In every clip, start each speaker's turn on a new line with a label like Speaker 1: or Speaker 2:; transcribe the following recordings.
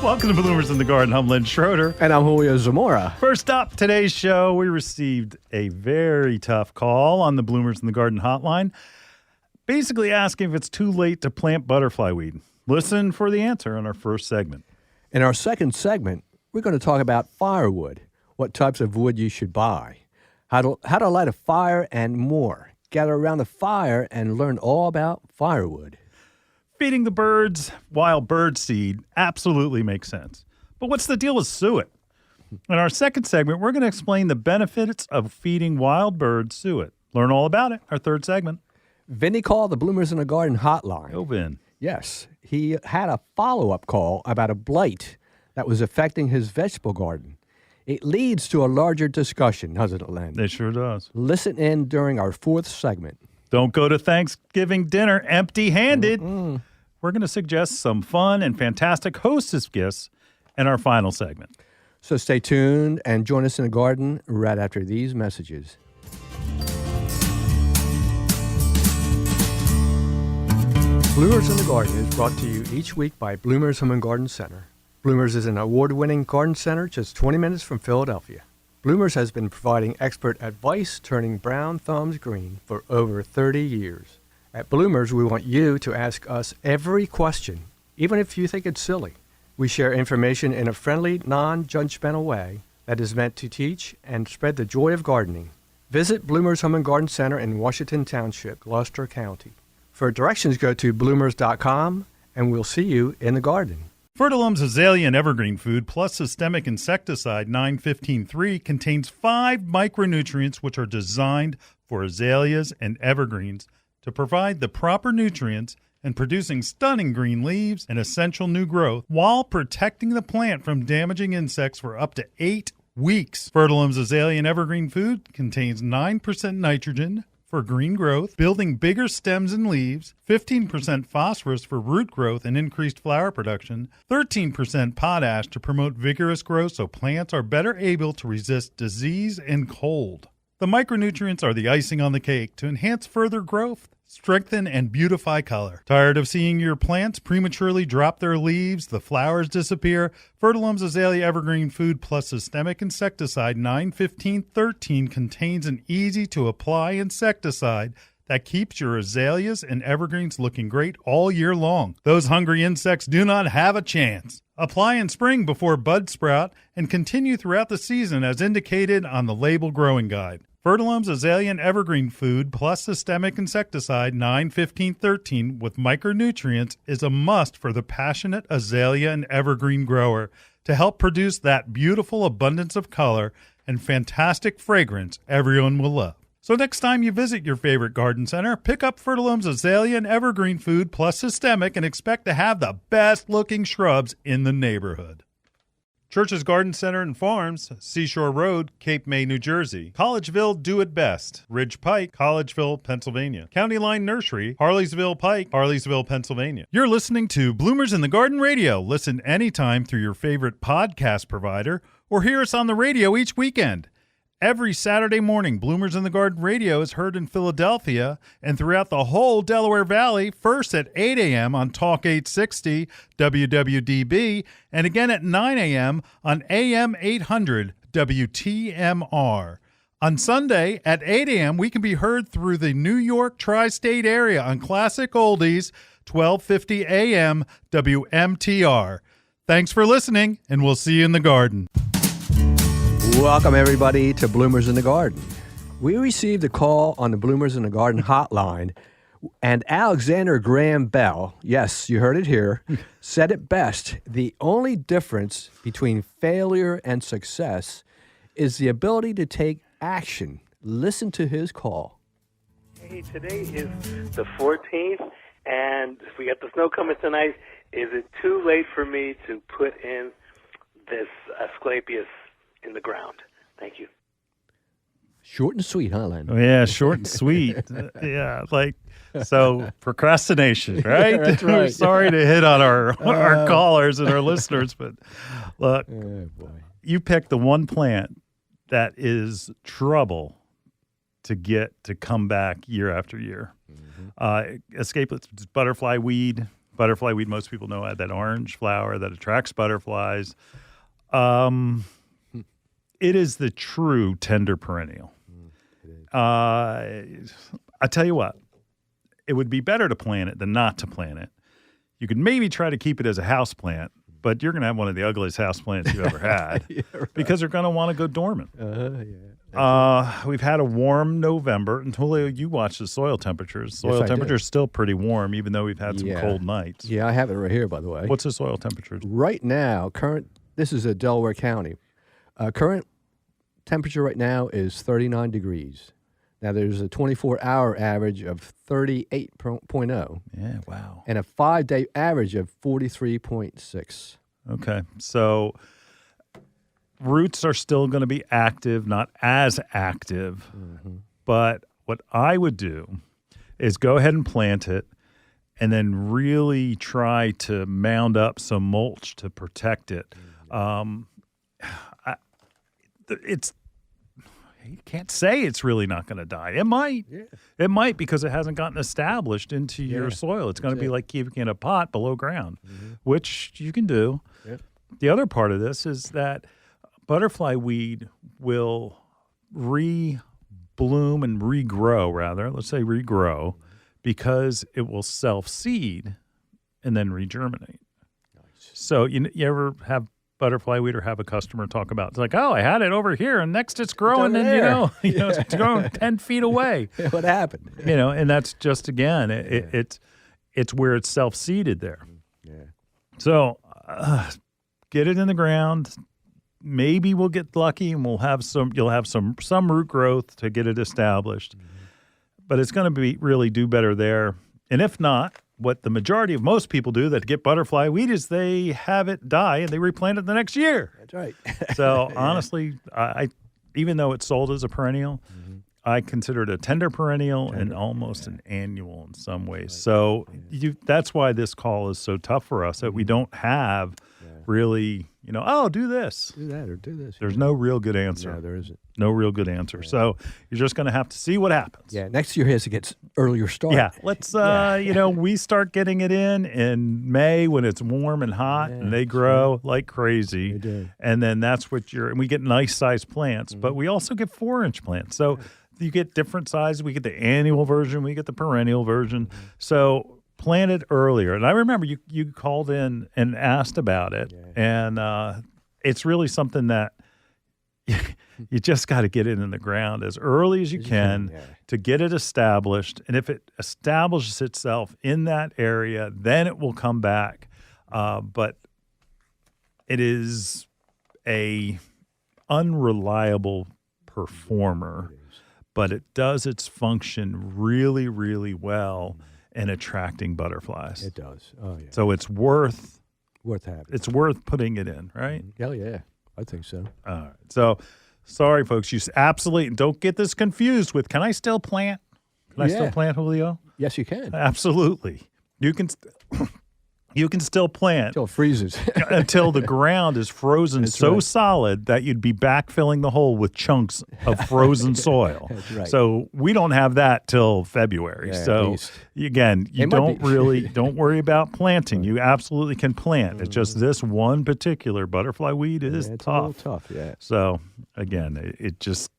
Speaker 1: Welcome to Bloomers in the Garden. I'm Len Schroeder.
Speaker 2: And I'm Julio Zamora.
Speaker 1: First up, today's show, we received a very tough call on the Bloomers in the Garden hotline, basically asking if it's too late to plant butterfly weed. Listen for the answer in our first segment.
Speaker 2: In our second segment, we're going to talk about firewood, what types of wood you should buy, how to light a fire, and more. Gather around the fire and learn all about firewood.
Speaker 1: Feeding the birds wild bird seed absolutely makes sense. But what's the deal with suet? In our second segment, we're going to explain the benefits of feeding wild birds suet. Learn all about it, our third segment.
Speaker 2: Vinny called the Bloomers in the Garden hotline.
Speaker 1: Oh, Vin.
Speaker 2: Yes, he had a follow-up call about a blight that was affecting his vegetable garden. It leads to a larger discussion, doesn't it, Len?
Speaker 1: It sure does.
Speaker 2: Listen in during our fourth segment.
Speaker 1: Don't go to Thanksgiving dinner empty-handed. We're going to suggest some fun and fantastic hostess gifts in our final segment.
Speaker 2: So stay tuned and join us in the garden right after these messages. Bloomers in the Garden is brought to you each week by Bloomers Home and Garden Center. Bloomers is an award-winning garden center just 20 minutes from Philadelphia. Bloomers has been providing expert advice turning brown thumbs green for over 30 years. At Bloomers, we want you to ask us every question, even if you think it's silly. We share information in a friendly, non-judgmental way that is meant to teach and spread the joy of gardening. Visit Bloomers Home and Garden Center in Washington Township, Gloucester County. For directions, go to bloomers.com, and we'll see you in the garden.
Speaker 1: Fertilum's Azalea and Evergreen Food plus Systemic Insecticide 915-3 contains 5 micronutrients which are designed for azaleas and evergreens to provide the proper nutrients and producing stunning green leaves and essential new growth while protecting the plant from damaging insects for up to 8 weeks. Fertilum's Azalea and Evergreen Food contains 9% nitrogen for green growth, building bigger stems and leaves, 15% phosphorus for root growth and increased flower production, 13% potash to promote vigorous growth so plants are better able to resist disease and cold. The micronutrients are the icing on the cake to enhance further growth, strengthen, and beautify color. Tired of seeing your plants prematurely drop their leaves, the flowers disappear? Fertilum's Azalea Evergreen Food plus Systemic Insecticide 915-13 contains an easy-to-apply insecticide that keeps your azaleas and evergreens looking great all year long. Those hungry insects do not have a chance. Apply in spring before buds sprout and continue throughout the season as indicated on the label growing guide. Fertilum's Azalea and Evergreen Food plus Systemic Insecticide 915-13 with micronutrients is a must for the passionate azalea and evergreen grower to help produce that beautiful abundance of color and fantastic fragrance everyone will love. So next time you visit your favorite garden center, pick up Fertilum's Azalea and Evergreen Food plus Systemic and expect to have the best looking shrubs in the neighborhood. Church's Garden Center and Farms, Seashore Road, Cape May, New Jersey. Collegeville, Do It Best. Ridge Pike, Collegeville, Pennsylvania. County Line Nursery, Harleysville Pike, Harleysville, Pennsylvania. You're listening to Bloomers in the Garden Radio. Listen anytime through your favorite podcast provider or hear us on the radio each weekend. Every Saturday morning, Bloomers in the Garden Radio is heard in Philadelphia and throughout the whole Delaware Valley, first at 8 a.m. on Talk 860 WWDB, and again at 9 a.m. on AM 800 WTMR. On Sunday at 8 a.m., we can be heard through the New York tri-state area on Classic Oldies, 1250 a.m. WMTR. Thanks for listening, and we'll see you in the garden.
Speaker 2: Welcome, everybody, to Bloomers in the Garden. We received a call on the Bloomers in the Garden hotline, and Alexander Graham Bell, yes, you heard it here, said it best. The only difference between failure and success is the ability to take action. Listen to his call.
Speaker 3: Hey, today is the 14th, and we got the snow coming tonight. Is it too late for me to put in this Asclepias in the ground? Thank you.
Speaker 2: Short and sweet, huh, Len?
Speaker 1: Oh, yeah, short and sweet. So procrastination, right?
Speaker 2: That's right.
Speaker 1: We're sorry to hit on our callers and our listeners, but look, you picked the one plant that is trouble to get to come back year after year. Escape butterfly weed, Butterfly weed, most people know, had that orange flower that attracts butterflies. It is the true tender perennial. I tell you what, it would be better to plant it than not to plant it. You could maybe try to keep it as a house plant, but you're going to have one of the ugliest house plants you ever had because they're going to want to go dormant. We've had a warm November, and Julio, you watch the soil temperatures. Soil temperature's still pretty warm, even though we've had some cold nights.
Speaker 2: Yeah, I have it right here, by the way.
Speaker 1: What's the soil temperature?
Speaker 2: Right now, this is a Delaware County. Current temperature right now is 39 degrees. Now, there's a 24-hour average of 38.0.
Speaker 1: Yeah, wow.
Speaker 2: And a 5-day average of 43.6.
Speaker 1: Okay, so roots are still going to be active, not as active. But what I would do is go ahead and plant it and then really try to mound up some mulch to protect it. You can't say it's really not going to die. It might. Yeah. It might because it hasn't gotten established into your soil. It's going to be like keeping in a pot below ground, which you can do. Yep. The other part of this is that butterfly weed will re-bloom and regrow, rather. Let's say regrow, because it will self-seed and then regerminate. Nice. So you ever have butterfly weed or have a customer talk about, it's like, oh, I had it over here and next it's growing and it's growing 10 feet away.
Speaker 2: What happened?
Speaker 1: And that's just, again, it's where it's self-seeded there.
Speaker 2: Yeah.
Speaker 1: So get it in the ground. Maybe we'll get lucky and you'll have some root growth to get it established. But it's going to really do better there. And if not, what the majority of most people do that get butterfly weed is they have it die and they replant it the next year.
Speaker 2: That's right.
Speaker 1: So honestly, I even though it's sold as a perennial, I consider it a tender perennial and almost an annual in some ways. So that's why this call is so tough for us, that we don't have really, do this.
Speaker 2: Do that or do this.
Speaker 1: There's no real good answer.
Speaker 2: No, there isn't.
Speaker 1: No real good answer. Yeah. So you're just going to have to see what happens.
Speaker 2: Yeah, next year has to get earlier start.
Speaker 1: Yeah, let's, we start getting it in May when it's warm and hot, and they grow like crazy.
Speaker 2: They do.
Speaker 1: And then that's and we get nice-sized plants, but we also get 4-inch plants. So you get different sizes. We get the annual version. We get the perennial version. So plant it earlier. And I remember you called in and asked about it, and it's really something that you just got to get it in the ground as early as you can to get it established. And if it establishes itself in that area, then it will come back. But it is a unreliable performer, but it does its function really, really well in attracting butterflies.
Speaker 2: It does. Oh, yeah.
Speaker 1: So it's worth
Speaker 2: having.
Speaker 1: It's worth putting it in, right?
Speaker 2: Hell yeah. I think so.
Speaker 1: All right. So, sorry, folks. You absolutely don't get this confused with, can I still plant? Can I still plant, Julio?
Speaker 2: Yes, you can.
Speaker 1: Absolutely. You can still plant.
Speaker 2: Until it freezes.
Speaker 1: Until the ground is frozen solid that you'd be backfilling the hole with chunks of frozen soil.
Speaker 2: That's right.
Speaker 1: So we don't have that till February. So again, you don't worry about planting. You absolutely can plant. It's just this one particular butterfly weed is
Speaker 2: it's
Speaker 1: tough.
Speaker 2: A little tough, yeah.
Speaker 1: So again, it just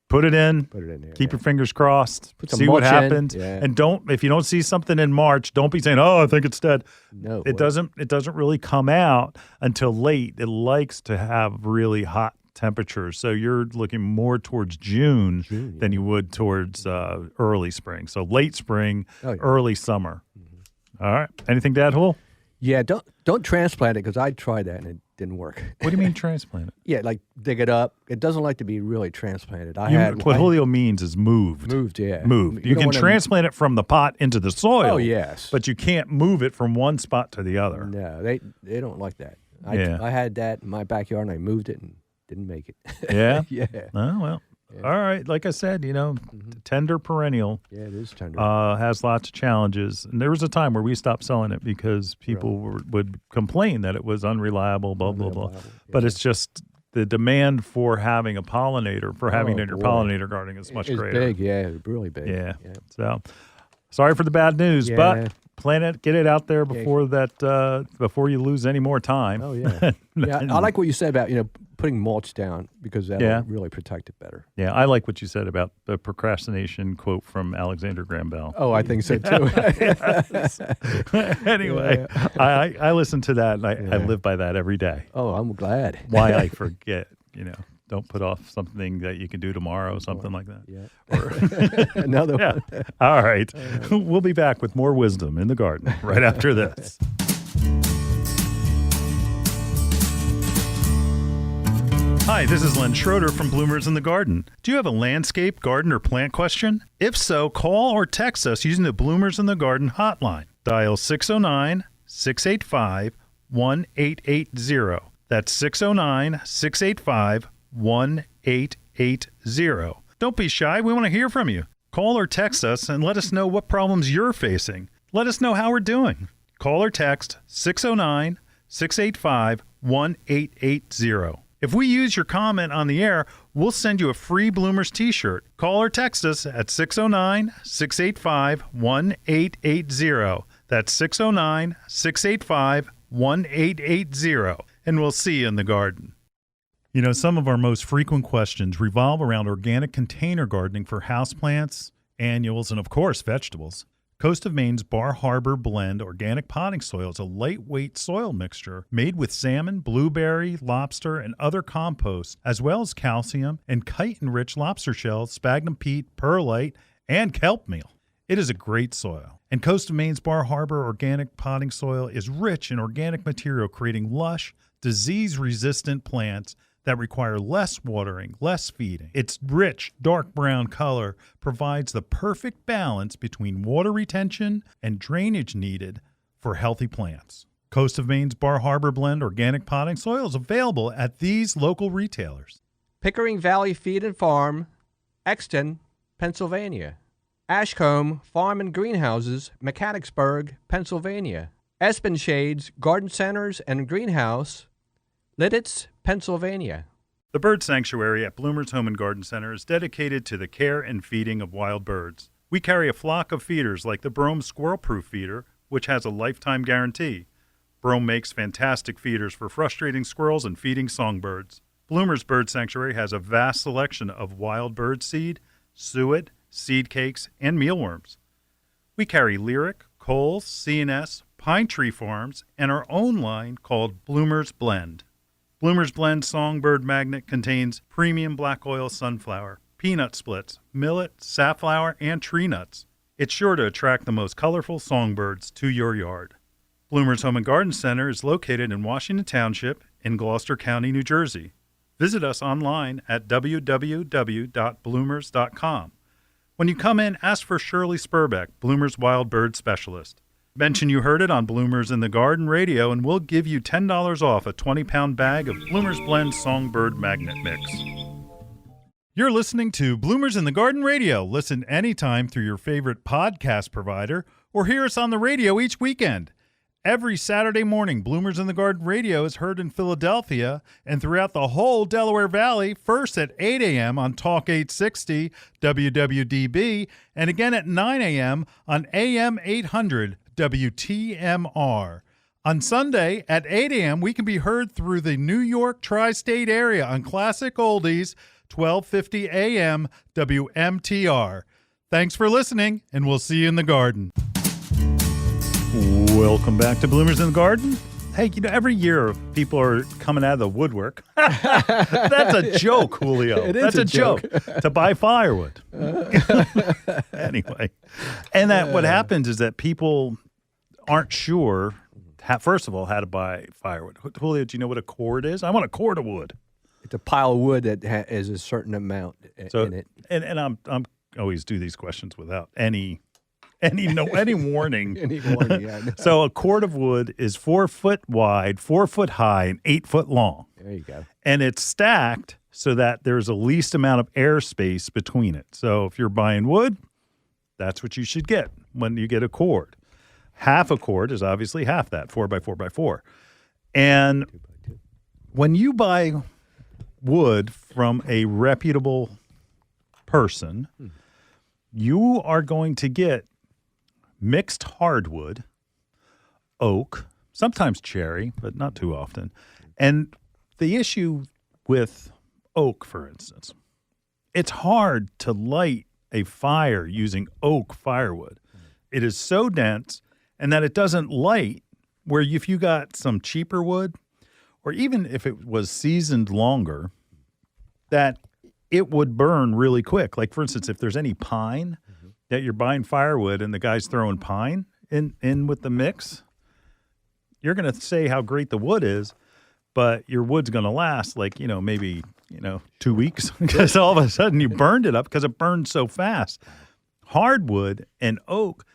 Speaker 1: put it in.
Speaker 2: Put it in there.
Speaker 1: Keep your fingers crossed.
Speaker 2: Put some
Speaker 1: see what
Speaker 2: mulch in.
Speaker 1: happens.
Speaker 2: Yeah.
Speaker 1: And if you don't see something in March, don't be saying, "Oh, I think it's dead."
Speaker 2: No,
Speaker 1: it doesn't really come out until late. It likes to have really hot temperatures. So you're looking more towards June than you would towards early spring. So late spring, early summer. All right. Anything to add, Hul?
Speaker 2: Yeah, don't transplant it, because I tried that and it didn't work.
Speaker 1: What do you mean transplant it?
Speaker 2: Yeah, like dig it up. It doesn't like to be really transplanted.
Speaker 1: What Julio means is moved.
Speaker 2: Moved, yeah.
Speaker 1: Moved. You can transplant it from the pot into the soil.
Speaker 2: Oh, yes.
Speaker 1: But you can't move it from one spot to the other.
Speaker 2: No, they don't like that. I had that in my backyard, and I moved it and didn't make it.
Speaker 1: Yeah?
Speaker 2: Yeah.
Speaker 1: Oh, well. Yeah. All right. Like I said, tender perennial.
Speaker 2: Yeah, it is tender.
Speaker 1: Has lots of challenges. And there was a time where we stopped selling it because people would complain that it was unreliable, blah, blah, blah. Yeah. But it's just the demand for having a pollinator, having it in your pollinator garden is much greater.
Speaker 2: It's big, yeah. It's really big.
Speaker 1: Yeah. So sorry for the bad news, but Plant it, get it out there before before you lose any more time.
Speaker 2: Oh, yeah. Yeah, I like what you said about, putting mulch down because that'll really protect it better.
Speaker 1: Yeah, I like what you said about the procrastination quote from Alexander Graham Bell.
Speaker 2: Oh, I think so, too.
Speaker 1: Anyway, I listen to that, and I live by that every day.
Speaker 2: Oh, I'm glad.
Speaker 1: Why I forget, Don't put off something that you can do tomorrow, something like that.
Speaker 2: Yeah. Another one.
Speaker 1: All right. We'll be back with more wisdom in the garden right after this. Hi, this is Len Schroeder from Bloomers in the Garden. Do you have a landscape, garden, or plant question? If so, call or text us using the Bloomers in the Garden hotline. Dial 609-685-1880. That's 609-685-1880. Don't be shy. We want to hear from you. Call or text us and let us know what problems you're facing. Let us know how we're doing. Call or text 609-685-1880. If we use your comment on the air, we'll send you a free Bloomers t-shirt. Call or text us at 609-685-1880. That's 609-685-1880. And we'll see you in the garden. Some of our most frequent questions revolve around organic container gardening for houseplants, annuals, and of course, vegetables. Coast of Maine's Bar Harbor Blend organic potting soil is a lightweight soil mixture made with salmon, blueberry, lobster, and other composts, as well as calcium and chitin-rich lobster shells, sphagnum peat, perlite, and kelp meal. It is a great soil. And Coast of Maine's Bar Harbor organic potting soil is rich in organic material, creating lush, disease-resistant plants that require less watering, less feeding. Its rich, dark brown color provides the perfect balance between water retention and drainage needed for healthy plants. Coast of Maine's Bar Harbor Blend organic potting soil is available at these local retailers.
Speaker 2: Pickering Valley Feed and Farm, Exton, Pennsylvania. Ashcombe Farm and Greenhouses, Mechanicsburg, Pennsylvania. Espen Shades Garden Centers and Greenhouse, Lidditz, Pennsylvania.
Speaker 1: The Bird Sanctuary at Bloomer's Home and Garden Center is dedicated to the care and feeding of wild birds. We carry a flock of feeders like the Brome Squirrel-Proof Feeder, which has a lifetime guarantee. Brome makes fantastic feeders for frustrating squirrels and feeding songbirds. Bloomer's Bird Sanctuary has a vast selection of wild bird seed, suet, seed cakes, and mealworms. We carry Lyric, Coles, C&S, Pine Tree Farms, and our own line called Bloomer's Blend. Bloomer's Blend Songbird Magnet contains premium black oil sunflower, peanut splits, millet, safflower, and tree nuts. It's sure to attract the most colorful songbirds to your yard. Bloomer's Home and Garden Center is located in Washington Township in Gloucester County, New Jersey. Visit us online at www.bloomers.com. When you come in, ask for Shirley Spurbeck, Bloomer's Wild Bird Specialist. Mention you heard it on Bloomers in the Garden Radio, and we'll give you $10 off a 20-pound bag of Bloomer's Blend Songbird Magnet Mix. You're listening to Bloomers in the Garden Radio. Listen anytime through your favorite podcast provider or hear us on the radio each weekend. Every Saturday morning, Bloomers in the Garden Radio is heard in Philadelphia and throughout the whole Delaware Valley, first at 8 a.m. on Talk 860 WWDB and again at 9 a.m. on AM 800 WTMR. On Sunday at 8 a.m., we can be heard through the New York tri-state area on Classic Oldies, 1250 a.m. WMTR. Thanks for listening, and we'll see you in the garden. Welcome back to Bloomers in the Garden. Hey, every year people are coming out of the woodwork. That's a joke, Julio. That's a joke. To buy firewood. Anyway. And what happens is that people aren't sure, first of all, how to buy firewood. Julio, do you know what a cord is? I want a cord of wood.
Speaker 2: It's a pile of wood that is a certain amount in it.
Speaker 1: And I'm always do these questions without any warning.
Speaker 2: Any warning, yeah. No.
Speaker 1: So a cord of wood is 4 foot wide, 4 foot high, and 8 foot long.
Speaker 2: There you go.
Speaker 1: And it's stacked so that there's the least amount of airspace between it. So if you're buying wood, that's what you should get when you get a cord. Half a cord is obviously half that, 4 by 4 by 4. And when you buy wood from a reputable person, you are going to get mixed hardwood, oak, sometimes cherry, but not too often. And the issue with oak, for instance, it's hard to light a fire using oak firewood. It is so dense and that it doesn't light, where if you got some cheaper wood, or even if it was seasoned longer, that it would burn really quick. Like, for instance, if there's any pine that you're buying firewood and the guy's throwing pine in with the mix, you're going to say how great the wood is, but your wood's going to last maybe 2 weeks because all of a sudden you burned it up because it burned so fast. Hardwood and oak,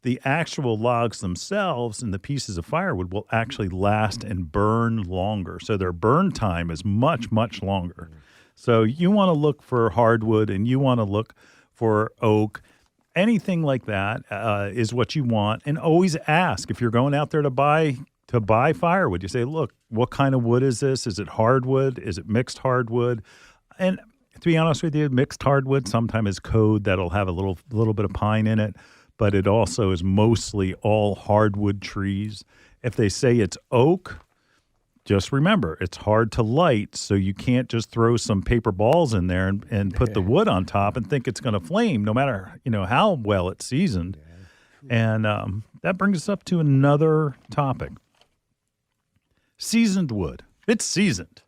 Speaker 1: the actual logs themselves and the pieces of firewood will actually last and burn longer. So their burn time is much, much longer. So you want to look for hardwood and you want to look for oak. Anything like that is what you want. And always ask if you're going out there to buy firewood. You say, look, what kind of wood is this? Is it hardwood? Is it mixed hardwood? And to be honest with you, mixed hardwood sometimes is code that'll have a little bit of pine in it, but it also is mostly all hardwood trees. If they say it's oak, just remember, it's hard to light, so you can't just throw some paper balls in there and put the wood on top and think it's going to flame, no matter how well it's seasoned. And that brings us up to another topic. Seasoned wood. It's seasoned.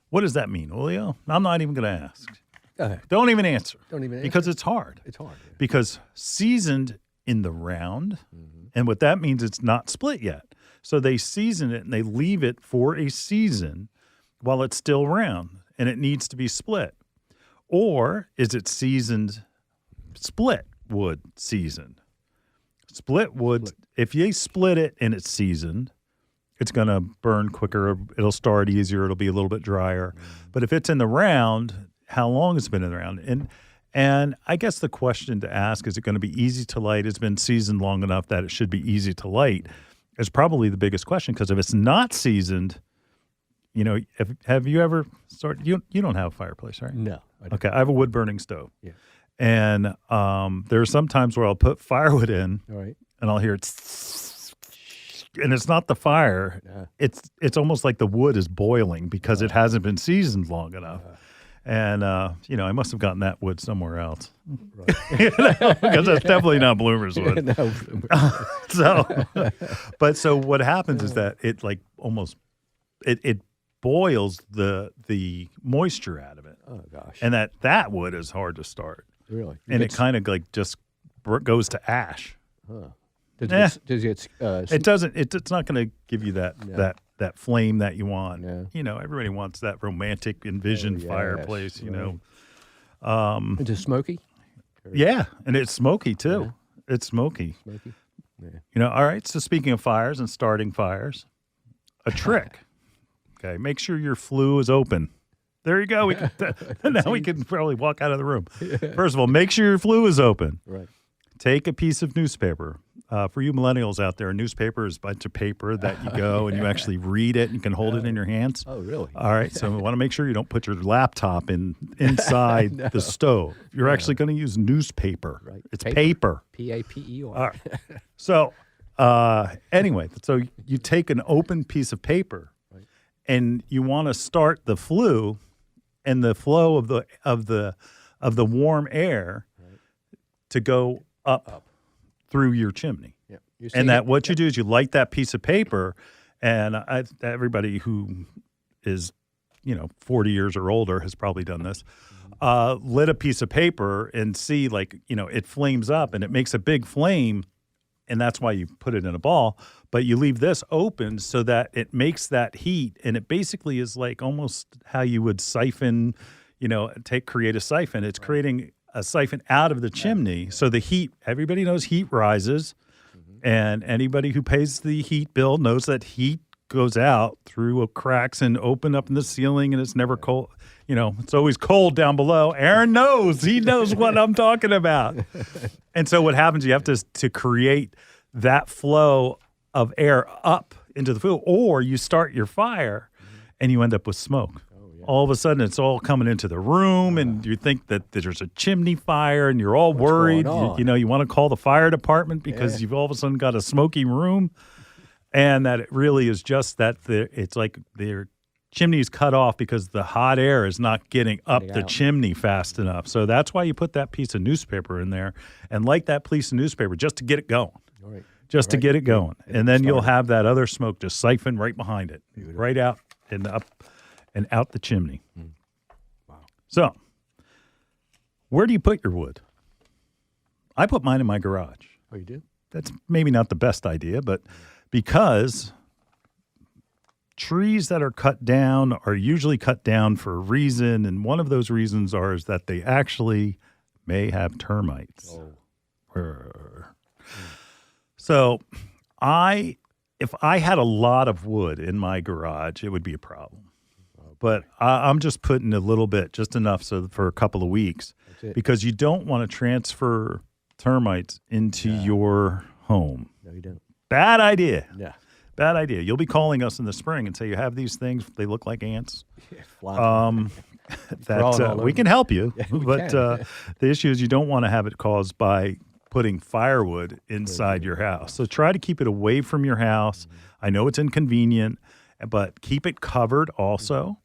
Speaker 1: What does that mean, Julio? I'm not even going to ask.
Speaker 2: Go ahead.
Speaker 1: Don't even answer.
Speaker 2: Don't even answer.
Speaker 1: Because it's hard.
Speaker 2: It's hard. Yeah.
Speaker 1: Because seasoned in the round, and what that means, it's not split yet. So they season it and they leave it for a season while it's still round, and it needs to be split. Or is it seasoned, split wood seasoned? Split wood, if you split it and it's seasoned, it's going to burn quicker. It'll start easier. It'll be a little bit drier. But if it's in the round, how long has it been in the round? And I guess the question to ask, is it going to be easy to light? It's been seasoned long enough that it should be easy to light, is probably the biggest question. Because if it's not seasoned, have you ever started? You don't have a fireplace, right?
Speaker 2: No. I don't.
Speaker 1: Okay, I have a wood burning stove.
Speaker 2: Yeah.
Speaker 1: And there are some times where I'll put firewood in,
Speaker 2: All right.
Speaker 1: and I'll hear it, and it's not the fire.
Speaker 2: Yeah.
Speaker 1: It's almost like the wood is boiling because it hasn't been seasoned long enough. And, I must have gotten that wood somewhere else.
Speaker 2: Right.
Speaker 1: Because that's definitely not Bloomer's wood.
Speaker 2: No.
Speaker 1: So what happens is that it it boils the moisture out of it.
Speaker 2: Oh, gosh.
Speaker 1: And that wood is hard to start.
Speaker 2: Really?
Speaker 1: And it kind of just goes to ash.
Speaker 2: Huh. Does it
Speaker 1: It doesn't. It's not going to give you that flame that you want.
Speaker 2: Yeah.
Speaker 1: Everybody wants that romantic envisioned fireplace.
Speaker 2: Is it smoky?
Speaker 1: Yeah, and it's smoky too. Yeah. It's smoky.
Speaker 2: Smoky. Yeah.
Speaker 1: All right. So speaking of fires and starting fires, a trick. Okay, make sure your flue is open. There you go. Now we can probably walk out of the room. First of all, make sure your flue is open.
Speaker 2: Right.
Speaker 1: Take a piece of newspaper. For you millennials out there, a newspaper is a bunch of paper that you go and you actually read it and you can hold it in your hands.
Speaker 2: Oh, really?
Speaker 1: All right. So we want to make sure you don't put your laptop inside the stove. You're actually going to use newspaper.
Speaker 2: Right.
Speaker 1: It's paper.
Speaker 2: Paper.
Speaker 1: All right. So anyway, so you take an open piece of paper and you want to start the flue and the flow of the warm air to go up through your chimney.
Speaker 2: Yeah.
Speaker 1: And what you do is you light that piece of paper, and everybody who is 40 years or older has probably done this. Lit a piece of paper and see it flames up and it makes a big flame, and that's why you put it in a ball. But you leave this open so that it makes that heat, and it basically is like almost how you would siphon, create a siphon. It's creating a siphon out of the chimney. So the heat, everybody knows heat rises, and anybody who pays the heat bill knows that heat goes out through cracks and open up in the ceiling, and it's never cold. It's always cold down below. Aaron knows. He knows what I'm talking about. And so what happens, you have to create that flow of air up into the flue, or you start your fire and you end up with smoke. all of a sudden it's all coming into the room, and you think that there's a chimney fire, and you're all worried. You want to call the fire department because you've all of a sudden got a smoky room, and that it really is just that it's like their chimney's cut off because the hot air is not getting up the chimney fast enough. So that's why you put that piece of newspaper in there and light that piece of newspaper just to get it going.
Speaker 2: All right.
Speaker 1: Just to get it going. And then you'll have that other smoke just siphon right behind it, right out and up and out the chimney.
Speaker 2: Wow.
Speaker 1: So, where do you put your wood? I put mine in my garage.
Speaker 2: Oh, you do?
Speaker 1: That's maybe not the best idea, but because trees that are cut down are usually cut down for a reason, and one of those reasons is that they actually may have termites. So, if I had a lot of wood in my garage, it would be a problem. But I'm just putting a little bit, just enough for a couple of weeks, because you don't want to transfer termites into your home.
Speaker 2: No, you don't.
Speaker 1: Bad idea.
Speaker 2: Yeah.
Speaker 1: Bad idea. You'll be calling us in the spring and say you have these things. They look like ants. That we can help you.
Speaker 2: Yeah,
Speaker 1: but the issue is you don't want to have it caused by putting firewood inside your house. So try to keep it away from your house. I know it's inconvenient, but keep it covered also.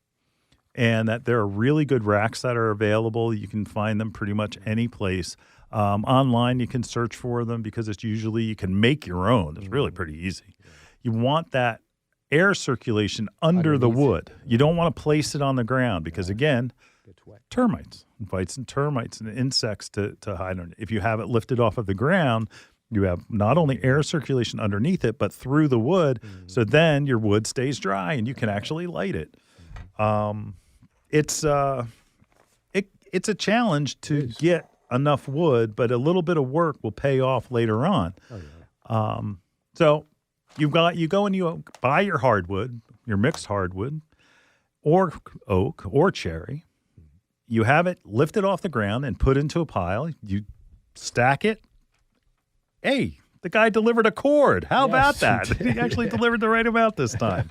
Speaker 1: And that there are really good racks that are available. You can find them pretty much any place. Online, you can search for them because it's usually you can make your own. It's really pretty easy. You want that air circulation under the wood. You don't want to place it on the ground because, again, termites, invites and termites and insects to hide on it. If you have it lifted off of the ground, you have not only air circulation underneath it, but through the wood. So then your wood stays dry and you can actually light it. It's a challenge to get enough wood, but a little bit of work will pay off later on. So you go and you buy your hardwood, your mixed hardwood, or oak or cherry. You have it lifted off the ground and put into a pile. You stack it. Hey, the guy delivered a cord. How about that? He actually delivered the right amount this time.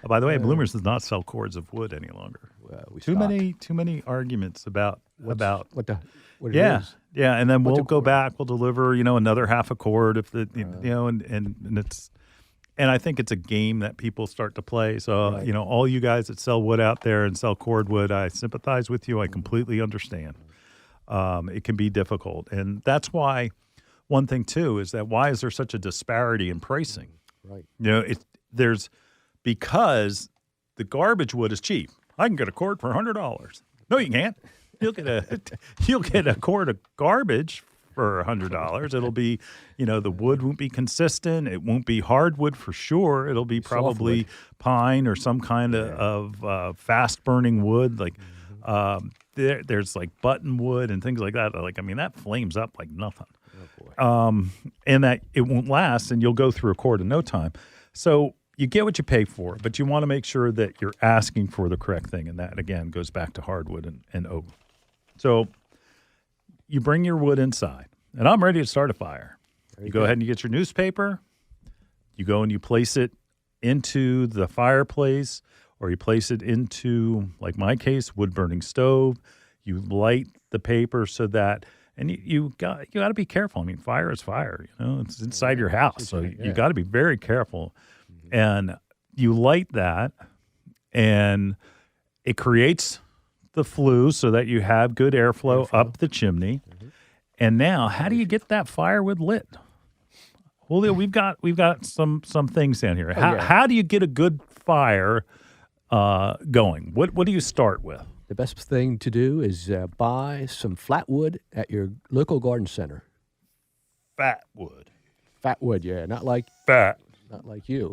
Speaker 1: By the way, Bloomers does not sell cords of wood any longer. Too many arguments about
Speaker 2: what it
Speaker 1: yeah.
Speaker 2: is.
Speaker 1: Yeah, and then we'll go back. We'll deliver, another half a cord if and it's. And I think it's a game that people start to play. So, all you guys that sell wood out there and sell cordwood, I sympathize with you. I completely understand. It can be difficult. And that's why one thing, too, is that why is there such a disparity in pricing?
Speaker 2: Right.
Speaker 1: Because the garbage wood is cheap. I can get a cord for $100. No, you can't. You'll get a cord of garbage for $100. It'll be, the wood won't be consistent. It won't be hardwood for sure. It'll be probably pine or some kind of fast burning wood. Like there's like buttonwood and things like that. That flames up like nothing. Oh boy. And that it won't last, and you'll go through a cord in no time. So you get what you pay for, but you want to make sure that you're asking for the correct thing, and that again goes back to hardwood and oak. So you bring your wood inside, and I'm ready to start a fire. You go ahead and you get your newspaper. You go and you place it into the fireplace, or you place it into, like my case, wood-burning stove. You light the paper so that, and you got to be careful. Fire is fire. It's inside your house, so you got to be very careful. And you light that, and it creates the flue so that you have good airflow up the chimney. And now, how do you get that firewood lit? Julio, we've got some things down here. How do you get a good fire going? What do you start with?
Speaker 2: The best thing to do is buy some flat wood at your local garden center.
Speaker 1: Fat wood.
Speaker 2: Fat wood, yeah, not like
Speaker 1: fat.
Speaker 2: Not like you.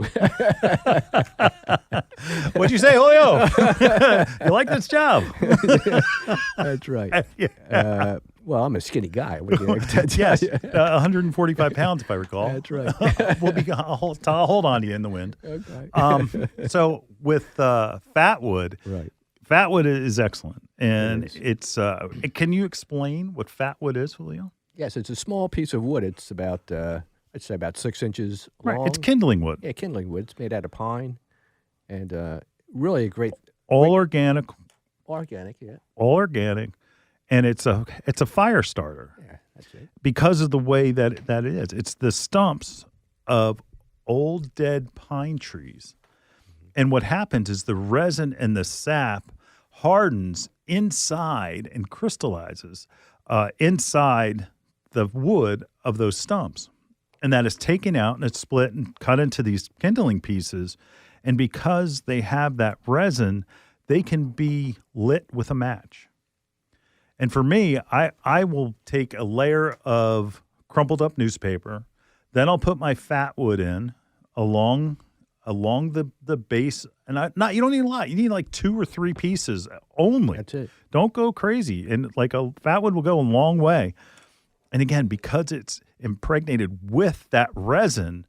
Speaker 1: What'd you say, Julio? You like this job?
Speaker 2: That's right. Well, I'm a skinny guy.
Speaker 1: Yes, 145 pounds, if I recall.
Speaker 2: That's right.
Speaker 1: I'll hold on to you in the wind.
Speaker 2: Okay.
Speaker 1: So with fat wood,
Speaker 2: right.
Speaker 1: Fat wood is excellent, and it's. Can you explain what fat wood is, Julio?
Speaker 2: Yes, it's a small piece of wood. It's about I'd say about 6 inches long.
Speaker 1: Right, it's kindling wood.
Speaker 2: Yeah, kindling wood. It's made out of pine, and really a great
Speaker 1: all organic,
Speaker 2: Organic, yeah.
Speaker 1: all organic, and it's a fire starter.
Speaker 2: Yeah, that's it.
Speaker 1: Because of the way that it is. It's the stumps of old dead pine trees. And what happens is the resin and the sap hardens inside and crystallizes inside the wood of those stumps. And that is taken out and it's split and cut into these kindling pieces. And because they have that resin, they can be lit with a match. And for me, I will take a layer of crumpled up newspaper, then I'll put my fat wood in along the base, and you don't need a lot. You need like 2 or 3 pieces only.
Speaker 2: That's it.
Speaker 1: Don't go crazy. And like a fat wood will go a long way. And again, because it's impregnated with that resin,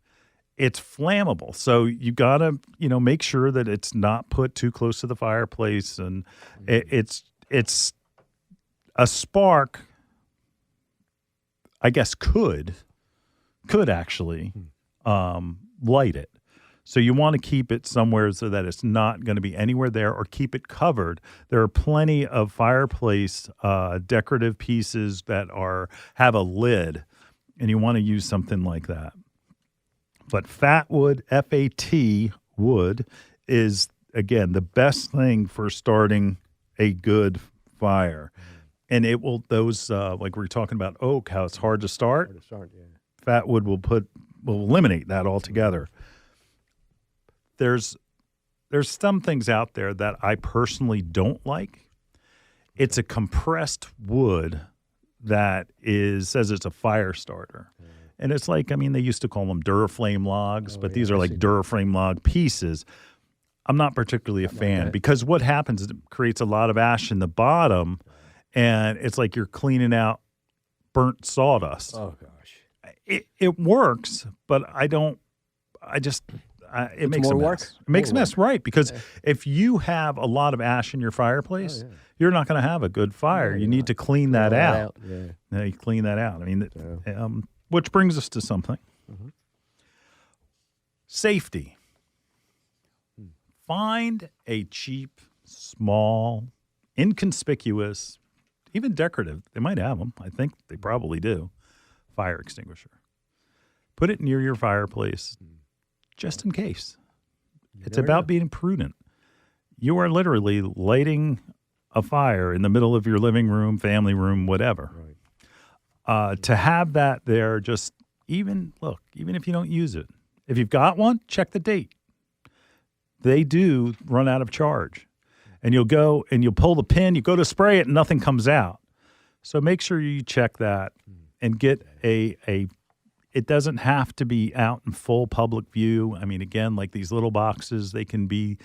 Speaker 1: it's flammable. So you gotta make sure that it's not put too close to the fireplace, and it's a spark, I guess, could actually light it. So you want to keep it somewhere so that it's not going to be anywhere there, or keep it covered. There are plenty of fireplace decorative pieces that have a lid, and you want to use something like that. But fat wood, FAT wood, is, again, the best thing for starting a good fire. And it will, like we were talking about oak, how it's hard to start.
Speaker 2: Hard to start, yeah.
Speaker 1: Fat wood will eliminate that altogether. There's some things out there that I personally don't like. It's a compressed wood that says it's a fire starter. And it's like, they used to call them Duraflame logs, but these are like Duraflame log pieces. I'm not particularly a fan because what happens is it creates a lot of ash in the bottom, and it's like you're cleaning out burnt sawdust.
Speaker 2: Oh, gosh.
Speaker 1: It works, but it makes a mess.
Speaker 2: Work?
Speaker 1: It makes a mess, right? Because if you have a lot of ash in your fireplace, you're not going to have a good fire. You need to clean that out. Yeah. You clean that out. Which brings us to something. Mm-hmm. Safety. Find a cheap, small, inconspicuous, even decorative. They might have them. I think they probably do. Fire extinguisher. Put it near your fireplace just in case. It's about being prudent. You are literally lighting a fire in the middle of your living room, family room, whatever. Right. To have that there, even if you don't use it. If you've got one, check the date. They do run out of charge. And you'll go and you'll pull the pin, you go to spray it, and nothing comes out. So make sure you check that and get it doesn't have to be out in full public view. Again, like these little boxes, they can be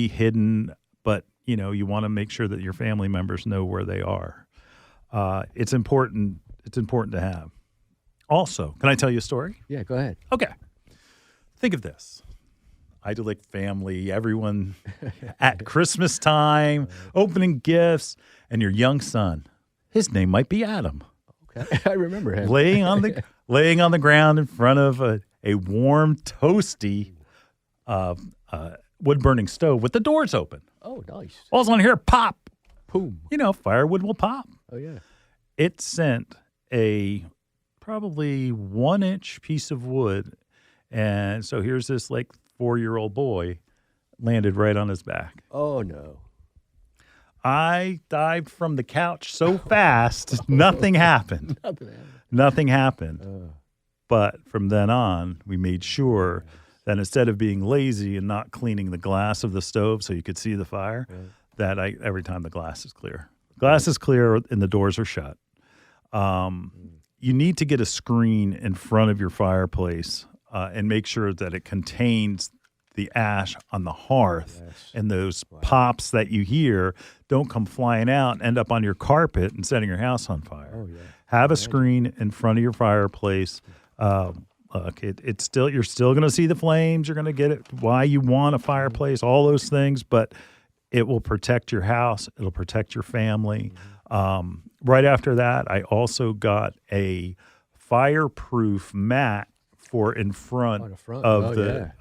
Speaker 1: hidden, but you want to make sure that your family members know where they are. It's important to have. Also, can I tell you a story?
Speaker 2: Yeah, go ahead.
Speaker 1: Okay. Think of this. Idyllic family, everyone at Christmas time, opening gifts, and your young son. His name might be Adam.
Speaker 2: Okay, I remember him.
Speaker 1: laying on the ground in front of a warm, toasty wood-burning stove with the doors open.
Speaker 2: Oh, nice.
Speaker 1: All I want to hear, pop.
Speaker 2: Boom.
Speaker 1: Firewood will pop.
Speaker 2: Oh, yeah.
Speaker 1: It sent a probably 1-inch piece of wood, and so here's this 4-year-old boy landed right on his back.
Speaker 2: Oh, no.
Speaker 1: I dived from the couch so fast, nothing happened. Nothing happened. But from then on, we made sure that instead of being lazy and not cleaning the glass of the stove so you could see the fire, that every time the glass is clear. Glass is clear and the doors are shut. You need to get a screen in front of your fireplace and make sure that it contains the ash on the hearth, and those pops that you hear don't come flying out and end up on your carpet and setting your house on fire. Oh, yeah. Have a screen in front of your fireplace. Look, you're still going to see the flames. You're going to get it. Why you want a fireplace, all those things, but it will protect your house. It'll protect your family. Right after that, I also got a fireproof mat for in front, of the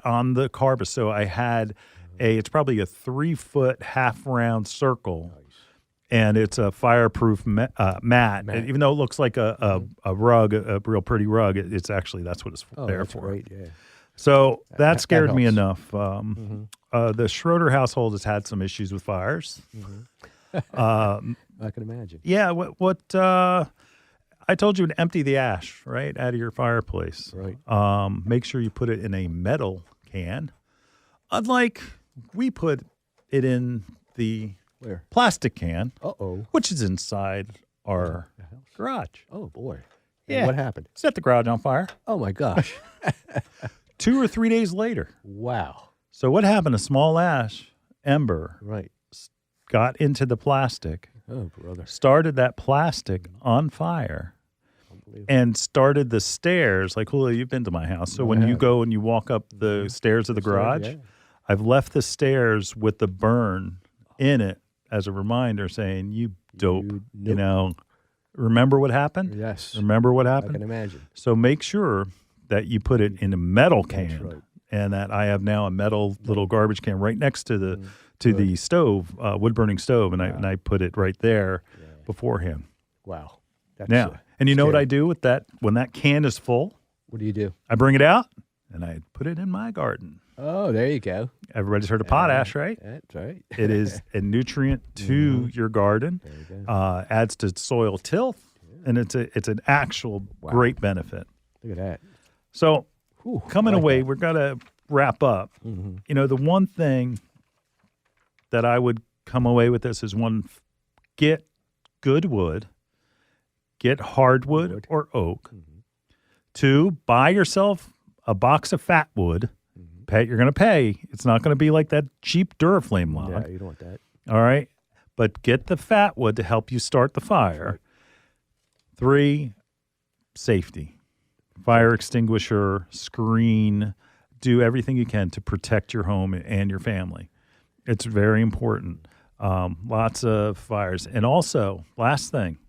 Speaker 1: on the carpet. So I had it's probably a 3-foot half-round circle, and it's a fireproof mat. And even though it looks like a rug, a real pretty rug, it's actually that's what it's there for.
Speaker 2: Great, yeah.
Speaker 1: So that scared me
Speaker 2: helps.
Speaker 1: enough. The Schroeder household has had some issues with fires.
Speaker 2: I can imagine.
Speaker 1: Yeah, what I told you to empty the ash right out of your fireplace.
Speaker 2: Right.
Speaker 1: Make sure you put it in a metal can. Unlike we put it in the plastic can, which is inside our garage.
Speaker 2: Oh boy!
Speaker 1: Yeah.
Speaker 2: And what happened?
Speaker 1: Set the garage on fire.
Speaker 2: Oh my gosh!
Speaker 1: 2 or 3 days later.
Speaker 2: Wow.
Speaker 1: So what happened? A small ash ember got into the plastic.
Speaker 2: Oh brother!
Speaker 1: Started that plastic on fire. And started the stairs. Like, Julio, you've been to my house. So when you go and you walk up the stairs of the garage, I've left the stairs with the burn in it as a reminder saying, you dope, you know, remember what happened?
Speaker 2: Yes.
Speaker 1: Remember what happened?
Speaker 2: I can imagine.
Speaker 1: So make sure that you put it in a metal can, and that I have now a metal little garbage can right next to the stove, wood-burning stove, and I put it right there beforehand.
Speaker 2: Wow. That's,
Speaker 1: now, and you know what I do with that when that can is full?
Speaker 2: What do you do?
Speaker 1: I bring it out and I put it in my garden.
Speaker 2: Oh, there you go.
Speaker 1: Everybody's heard of potash, right?
Speaker 2: That's right.
Speaker 1: It is a nutrient to your garden. There you go. Adds to soil tilth, and it's an actual great benefit.
Speaker 2: Look at that.
Speaker 1: So coming away, we're gonna wrap up. You know, the one thing that I would come away with this is get good wood. Get hardwood or oak. 2, buy yourself a box of fat wood. You're going to pay. It's not going to be like that cheap Duraflame log.
Speaker 2: Yeah, you don't want that.
Speaker 1: All right? But get the fat wood to help you start the fire. 3, safety. Fire extinguisher, screen. Do everything you can to protect your home and your family. It's very important. Lots of fires. And also, last thing,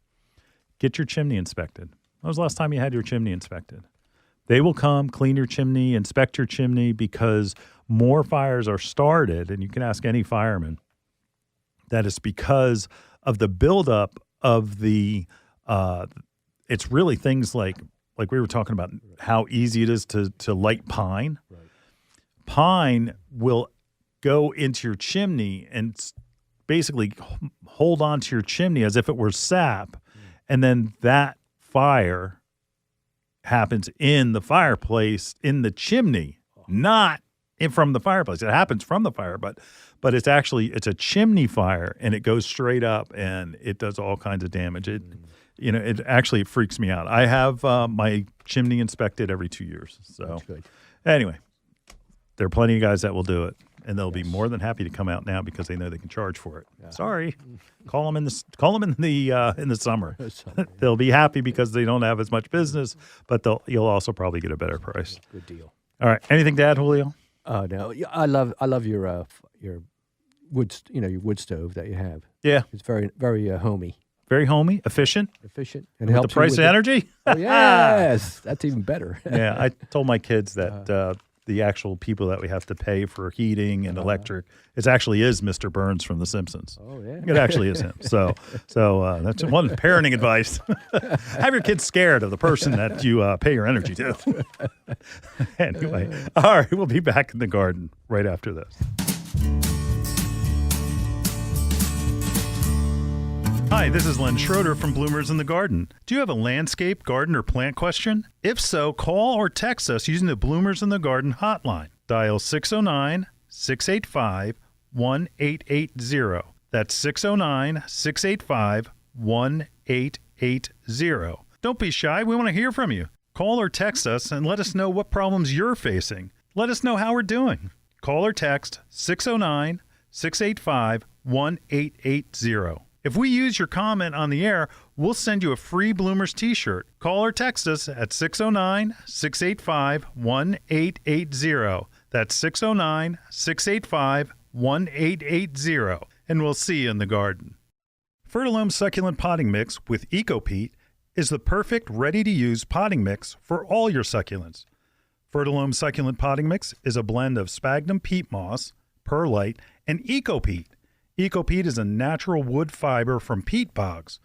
Speaker 1: get your chimney inspected. When was the last time you had your chimney inspected? They will come, clean your chimney, inspect your chimney, because more fires are started, and you can ask any fireman, that is because of the buildup of the, it's really things like we were talking about, how easy it is to light pine. Right. Pine will go into your chimney and basically hold on to your chimney as if it were sap. And then that fire happens in the fireplace, in the chimney, not from the fireplace. It happens from the fire, but it's a chimney fire, and it goes straight up, and it does all kinds of damage. It actually freaks me out. I have my chimney inspected every 2 years. So anyway, there are plenty of guys that will do it. And they'll be more than happy to come out now because they know they can charge for it. Yeah. Sorry, call them in the summer. They'll be happy because they don't have as much business, but you'll also probably get a better price.
Speaker 2: Good deal.
Speaker 1: All right, anything to add, Julio?
Speaker 2: Oh no, I love your wood, your wood stove that you have.
Speaker 1: Yeah,
Speaker 2: it's very very homey.
Speaker 1: Very homey, efficient,
Speaker 2: and
Speaker 1: with the price of energy.
Speaker 2: Oh yes, that's even better.
Speaker 1: Yeah, I told my kids that. The actual people that we have to pay for heating and electric, it actually is Mr. Burns from The Simpsons. Oh, yeah. It actually is him. So that's one parenting advice. Have your kids scared of the person that you pay your energy to. Anyway, all right, we'll be back in the garden right after this. Hi, this is Len Schroeder from Bloomers in the Garden. Do you have a landscape, garden, or plant question? If so, call or text us using the Bloomers in the Garden hotline. Dial 609-685-1880. That's 609-685-1880. Don't be shy. We want to hear from you. Call or text us and let us know what problems you're facing. Let us know how we're doing. Call or text 609-685-1880. If we use your comment on the air, we'll send you a free Bloomers t-shirt. Call or text us at 609-685-1880. That's 609-685-1880. And we'll see you in the garden. Fertilome Succulent Potting Mix with EcoPeat is the perfect ready-to-use potting mix for all your succulents. Fertilome Succulent Potting Mix is a blend of sphagnum peat moss, perlite, and eco-peat. Eco-peat is a natural wood fiber from peat bogs.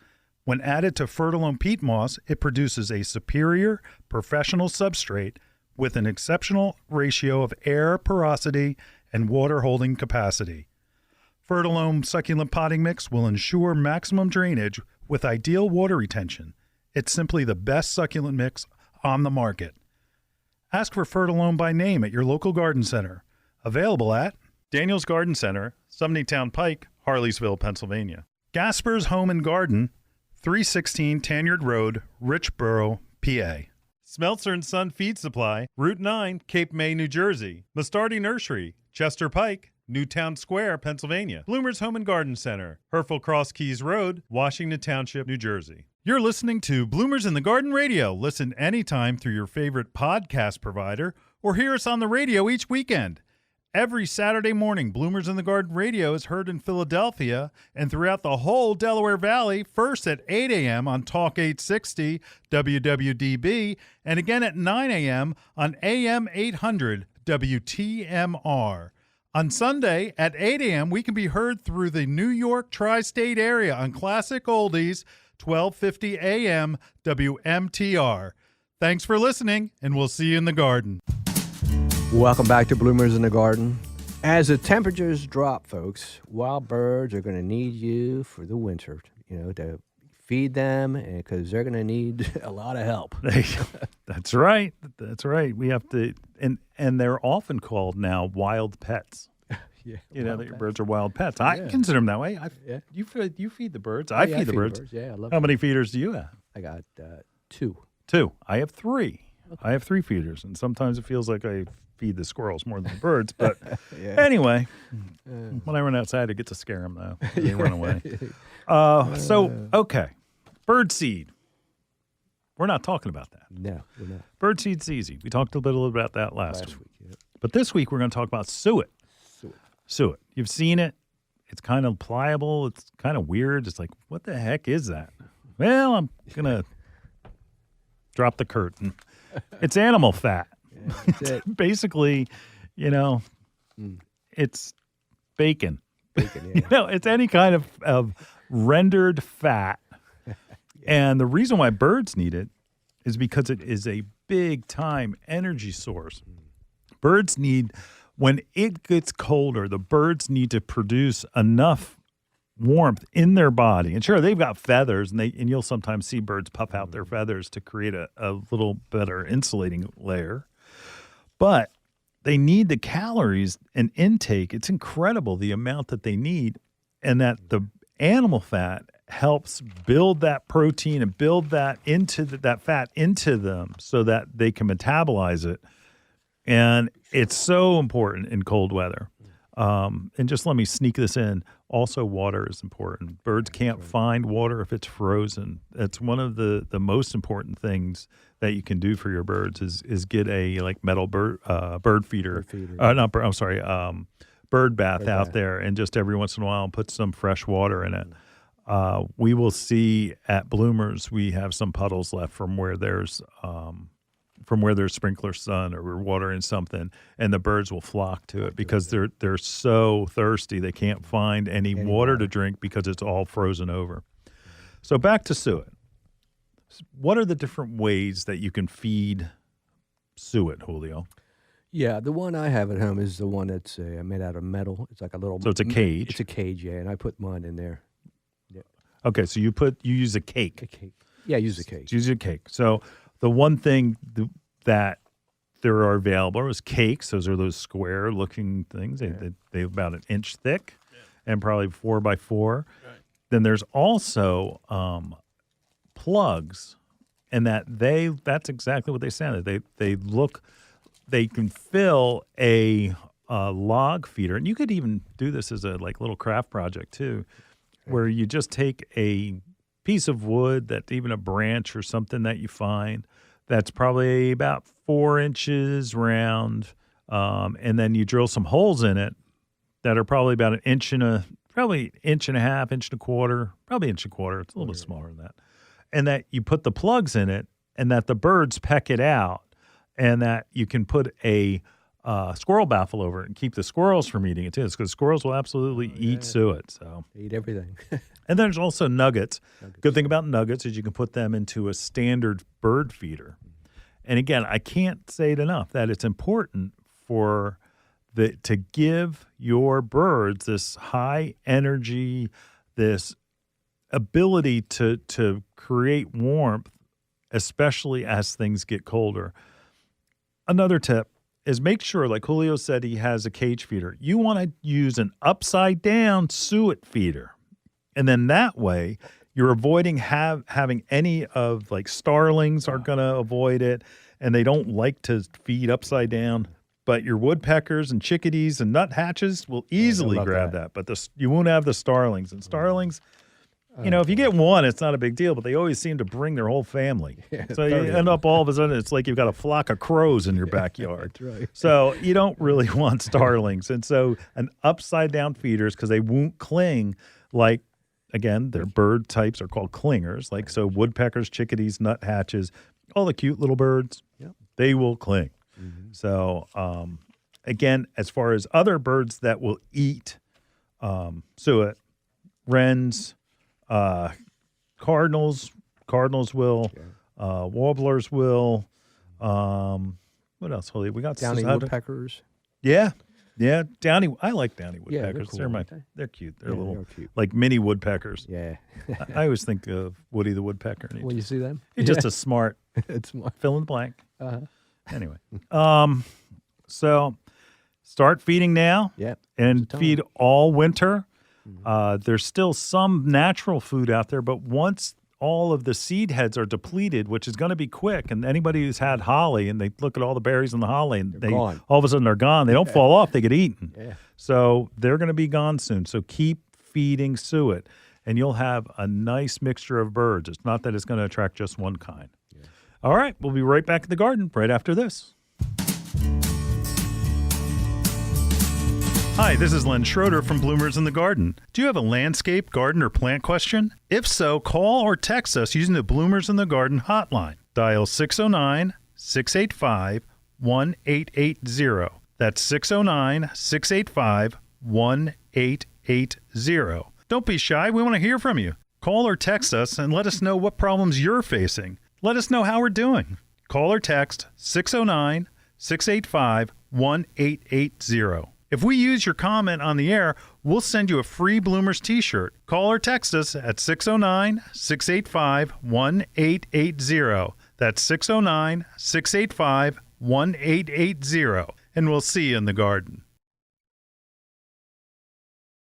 Speaker 1: When added to Fertilome peat moss, it produces a superior professional substrate with an exceptional ratio of air porosity and water holding capacity. Fertilome succulent potting mix will ensure maximum drainage with ideal water retention. It's simply the best succulent mix on the market. Ask for Fertilome by name at your local garden center. Available at Daniel's Garden Center, Sumneytown Pike, Harleysville, Pennsylvania. Gasper's Home and Garden, 316 Tanyard Road, Richboro, PA. Smeltzer and Son Feed Supply, Route 9, Cape May, New Jersey. Mastardi Nursery, Chester Pike, Newtown Square, Pennsylvania. Bloomer's Home and Garden Center, Hereford Cross Keys Road, Washington Township, New Jersey. You're listening to Bloomers in the Garden Radio. Listen anytime through your favorite podcast provider or hear us on the radio each weekend. Every Saturday morning, Bloomers in the Garden Radio is heard in Philadelphia and throughout the whole Delaware Valley, first at 8 a.m. on Talk 860 WWDB and again at 9 a.m. on AM 800 WTMR. On Sunday at 8 a.m., we can be heard through the New York tri-state area on Classic Oldies, 1250 a.m. WMTR. Thanks for listening, and we'll see you in the garden.
Speaker 2: Welcome back to Bloomers in the Garden. As the temperatures drop, folks, wild birds are going to need you for the winter, to feed them, because they're going to need a lot of help.
Speaker 1: That's right. That's right. We have to, and they're often called now wild pets.
Speaker 2: Yeah,
Speaker 1: that your birds are wild pets. I consider them that way. You feed the birds. I feed the birds.
Speaker 2: Yeah, I love
Speaker 1: How many feeders do you have?
Speaker 2: I got 2.
Speaker 1: 2. I have 3. Okay. I have 3 feeders, and sometimes it feels like I feed the squirrels more than the birds. But anyway, when I run outside, I get to scare them, though. They run away. Okay. Bird seed. We're not talking about that.
Speaker 2: No, we're not.
Speaker 1: Bird seed's easy. We talked a little about that last week.
Speaker 2: Yeah.
Speaker 1: But this week, we're going to talk about suet. Suet. You've seen it. It's kind of pliable. It's kind of weird. It's like, what the heck is that? Well, I'm going to drop the curtain. It's animal fat.
Speaker 2: Yeah, that's it.
Speaker 1: Basically, it's bacon.
Speaker 2: Bacon, yeah.
Speaker 1: It's any kind of rendered fat. And the reason why birds need it is because it is a big-time energy source. Birds need, when it gets colder, the birds need to produce enough warmth in their body. And sure, they've got feathers, and you'll sometimes see birds puff out their feathers to create a little better insulating layer. But they need the calories and intake. It's incredible the amount that they need, and that the animal fat helps build that protein and build that into that fat into them so that they can metabolize it. And it's so important in cold weather. And just let me sneak this in. Also, water is important. Birds can't find water if it's frozen. That's one of the most important things that you can do for your birds is get a metal bird feeder. Bird bath out there, and just every once in a while put some fresh water in it. We will see at Bloomers, we have some puddles left from where there's sprinkler sun, or we're watering something, and the birds will flock to it because they're so thirsty they can't find any water to drink because it's all frozen over. So back to suet. What are the different ways that you can feed suet, Julio?
Speaker 2: Yeah, the one I have at home is the one that's made out of metal. It's like a little.
Speaker 1: So it's a cage.
Speaker 2: It's a cage, yeah, and I put mine in there. Yeah.
Speaker 1: Okay, so you use a cake.
Speaker 2: A cake. Yeah, use a cake.
Speaker 1: Use a cake. So the one thing that there are available is cakes. Those are those square-looking things. They're about an inch thick and probably 4 by 4. Right. Then there's also plugs, and that's exactly what they sounded. They can fill a log feeder, and you could even do this as a little craft project too, where you just take a piece of wood, that's even a branch or something that you find that's probably about 4 inches round, and then you drill some holes in it that are probably about an inch and a half, inch and a quarter, probably inch and a quarter. It's a little bit smaller than that. And that you put the plugs in it, and that the birds peck it out, and that you can put a squirrel baffle over it and keep the squirrels from eating it too. Because squirrels will absolutely eat suet. So
Speaker 2: They eat everything.
Speaker 1: and there's also nuggets. Good thing about nuggets is you can put them into a standard bird feeder. And again, I can't say it enough that it's important for to give your birds this high energy, this ability to create warmth, especially as things get colder. Another tip is make sure, like Julio said, he has a cage feeder. You want to use an upside down suet feeder. And then that way you're avoiding having any of like starlings are going to avoid it. And they don't like to feed upside down. But your woodpeckers and chickadees and nuthatches will easily grab that. But you won't have the starlings. And starlings, if you get one, it's not a big deal. But they always seem to bring their whole family. Yeah, so you end up all of a sudden, it's like you've got a flock of crows in your backyard.
Speaker 2: That's right.
Speaker 1: So you don't really want starlings. And so an upside down feeders, because they won't cling like, again, their bird types are called clingers. Like so woodpeckers, chickadees, nuthatches, all the cute little birds, they will cling. Mm-hmm. So, again, as far as other birds that will eat suet, wrens, cardinals will, warblers will. What else, Julio? We got
Speaker 2: downy woodpeckers.
Speaker 1: Yeah, downy. I like downy woodpeckers. Yeah, they're cute. They're little, cute. Like mini woodpeckers. Yeah. I always think of Woody the woodpecker.
Speaker 2: When you see them,
Speaker 1: he's just a smart.
Speaker 2: It's smart.
Speaker 1: Fill in the blank. Anyway, so start feeding now. And feed all winter. Mm-hmm. There's still some natural food out there, but once all of the seed heads are depleted, which is going to be quick, and anybody who's had holly and they look at all the berries in the holly and they all of a sudden they're gone. They don't fall off; they get eaten. Yeah. So they're going to be gone soon. So keep feeding suet, and you'll have a nice mixture of birds. It's not that it's going to attract just one kind. Yeah. All right, we'll be right back in the garden right after this. Hi, this is Len Schroeder from Bloomers in the Garden. Do you have a landscape, garden, or plant question? If so, call or text us using the Bloomers in the Garden hotline. Dial 609-685-1880. That's 609-685-1880. Don't be shy. We want to hear from you. Call or text us and let us know what problems you're facing. Let us know how we're doing. Call or text 609-685-1880. If we use your comment on the air, we'll send you a free Bloomers t-shirt. Call or text us at 609-685-1880. That's 609-685-1880. And we'll see you in the garden.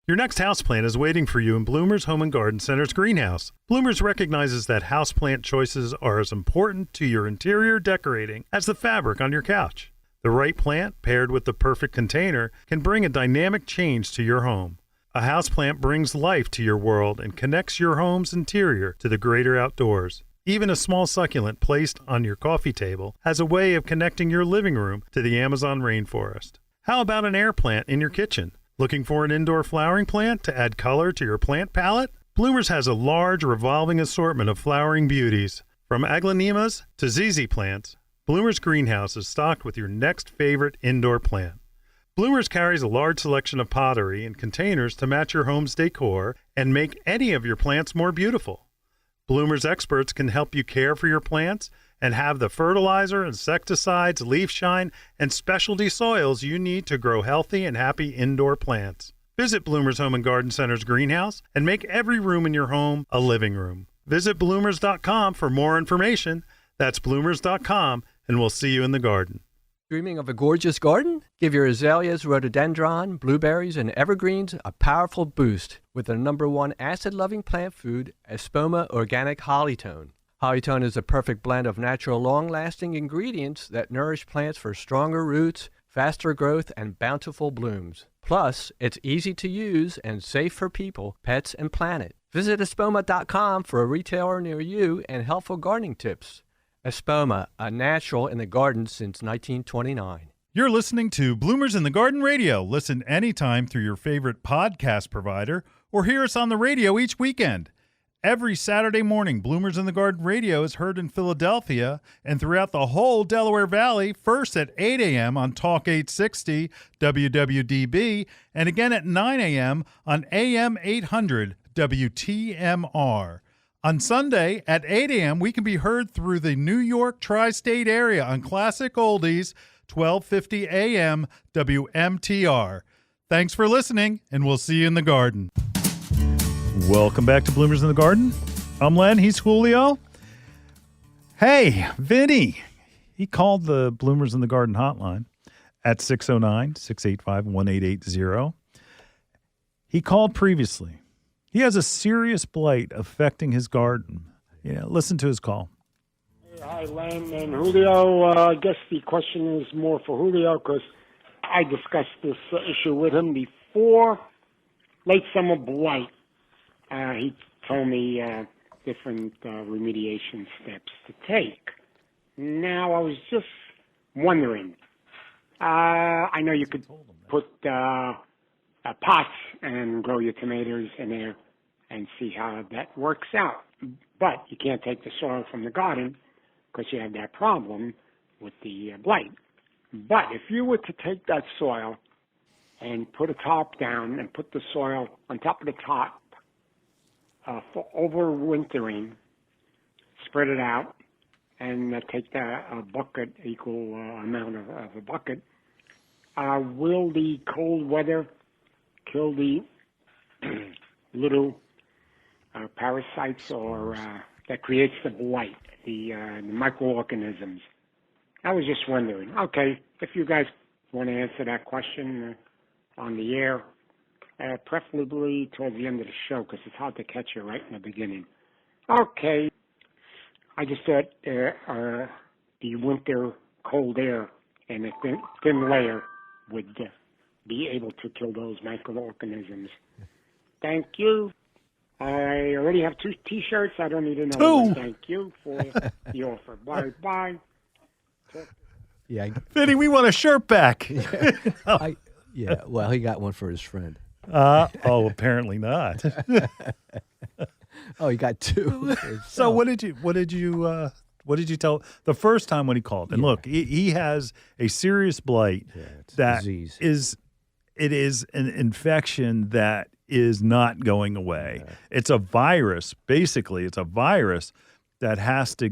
Speaker 1: Your next houseplant is waiting for you in Bloomers Home and Garden Center's greenhouse. Bloomers recognizes that houseplant choices are as important to your interior decorating as the fabric on your couch. The right plant, paired with the perfect container, can bring a dynamic change to your home. A houseplant brings life to your world and connects your home's interior to the greater outdoors. Even a small succulent placed on your coffee table has a way of connecting your living room to the Amazon rainforest. How about an air plant in your kitchen? Looking for an indoor flowering plant to add color to your plant palette? Bloomers has a large revolving assortment of flowering beauties, from aglaonemas to ZZ plants. Bloomers Greenhouse is stocked with your next favorite indoor plant. Bloomers carries a large selection of pottery and containers to match your home's decor and make any of your plants more beautiful. Bloomers experts can help you care for your plants and have the fertilizer, insecticides, leaf shine, and specialty soils you need to grow healthy and happy indoor plants. Visit Bloomers Home and Garden Center's greenhouse and make every room in your home a living room. Visit bloomers.com for more information. That's bloomers.com, and we'll see you in the garden.
Speaker 2: Dreaming of a gorgeous garden? Give your azaleas, rhododendron, blueberries, and evergreens a powerful boost with the #1 acid-loving plant food, Espoma Organic Hollytone. Hollytone is a perfect blend of natural, long-lasting ingredients that nourish plants for stronger roots, faster growth, and bountiful blooms. Plus, it's easy to use and safe for people, pets, and planet. Visit espoma.com for a retailer near you and helpful gardening tips. Espoma, a natural in the garden since 1929.
Speaker 1: You're listening to Bloomers in the Garden Radio. Listen anytime through your favorite podcast provider or hear us on the radio each weekend. Every Saturday morning, Bloomers in the Garden Radio is heard in Philadelphia and throughout the whole Delaware Valley, first at 8 a.m. on Talk 860 WWDB, and again at 9 a.m. on AM 800 WTMR. On Sunday at 8 a.m., we can be heard through the New York tri-state area on Classic Oldies, 1250 a.m. WMTR. Thanks for listening, and we'll see you in the garden. Welcome back to Bloomers in the Garden. I'm Len. He's Julio. Hey, Vinny. He called the Bloomers in the Garden hotline at 609-685-1880. He called previously. He has a serious blight affecting his garden. Yeah, listen to his call.
Speaker 4: Hey, hi, Len and Julio. I guess the question is more for Julio because I discussed this issue with him before. Late summer blight. He told me different remediation steps to take. Now, I was just wondering. I know you could put pots and grow your tomatoes in there and see how that works out. But you can't take the soil from the garden because you have that problem with the blight. But if you were to take that soil and put a tarp down and put the soil on top of the tarp for overwintering, spread it out, and take a bucket, equal amount of a bucket, will the cold weather kill the little parasites or that creates the blight, the microorganisms? I was just wondering. Okay, if you guys want to answer that question on the air, preferably towards the end of the show because it's hard to catch you right in the beginning. Okay, I just thought the winter cold air and a thin layer would be able to kill those microorganisms. Thank you. I already have 2 T-shirts. I don't need another one. Thank you for the offer. Bye.
Speaker 2: Yeah,
Speaker 1: Vinny, we want a shirt back.
Speaker 2: well, he got one for his friend.
Speaker 1: Apparently not.
Speaker 2: Oh, he got 2.
Speaker 1: So what did you tell the first time when he called? And look, he has a serious blight that is an infection that is not going away. Yeah. It's a virus. Basically, it's a virus that has to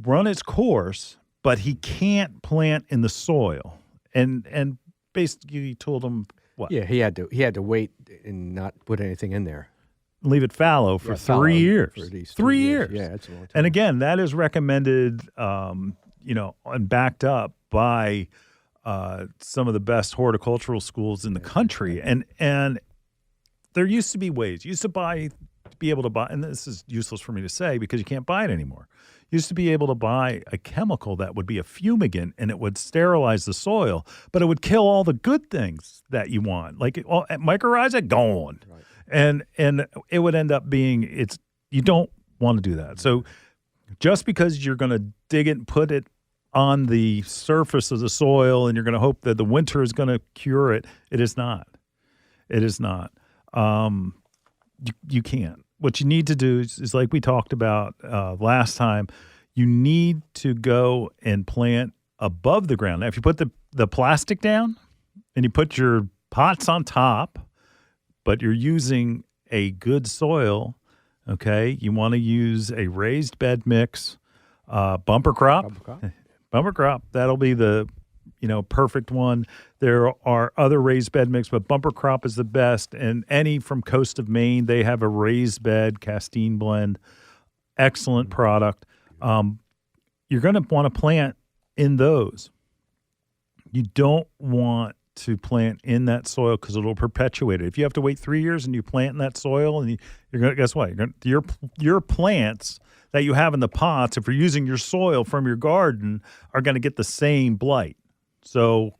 Speaker 1: run its course, but he can't plant in the soil. And basically he told him what?
Speaker 2: Yeah, he had to wait and not put anything in there.
Speaker 1: Leave it fallow for 3 years.
Speaker 2: For at least
Speaker 1: 3 years.
Speaker 2: Yeah, that's a long time.
Speaker 1: And again, that is recommended, and backed up by some of the best horticultural schools in the country. And there used to be ways. You used to be able to buy, and this is useless for me to say because you can't buy it anymore. You used to be able to buy a chemical that would be a fumigant and it would sterilize the soil, but it would kill all the good things that you want. Like mycorrhiza, gone. Right. And it would end up being, you don't want to do that. So just because you're going to dig it and put it on the surface of the soil and you're going to hope that the winter is going to cure it, it is not. It is not. You can't. What you need to do is like we talked about last time, you need to go and plant above the ground. Now, if you put the plastic down and you put your pots on top, but you're using a good soil, okay, you want to use a raised bed mix, bumper crop. Bumper crop. That'll be the perfect one. There are other raised bed mix, but bumper crop is the best. And any from Coast of Maine, they have a raised bed Castine blend. Excellent product. You're going to want to plant in those. You don't want to plant in that soil because it'll perpetuate it. If you have to wait 3 years and you plant in that soil, and you're going to, guess what? Your plants that you have in the pots, if you're using your soil from your garden, are going to get the same blight. So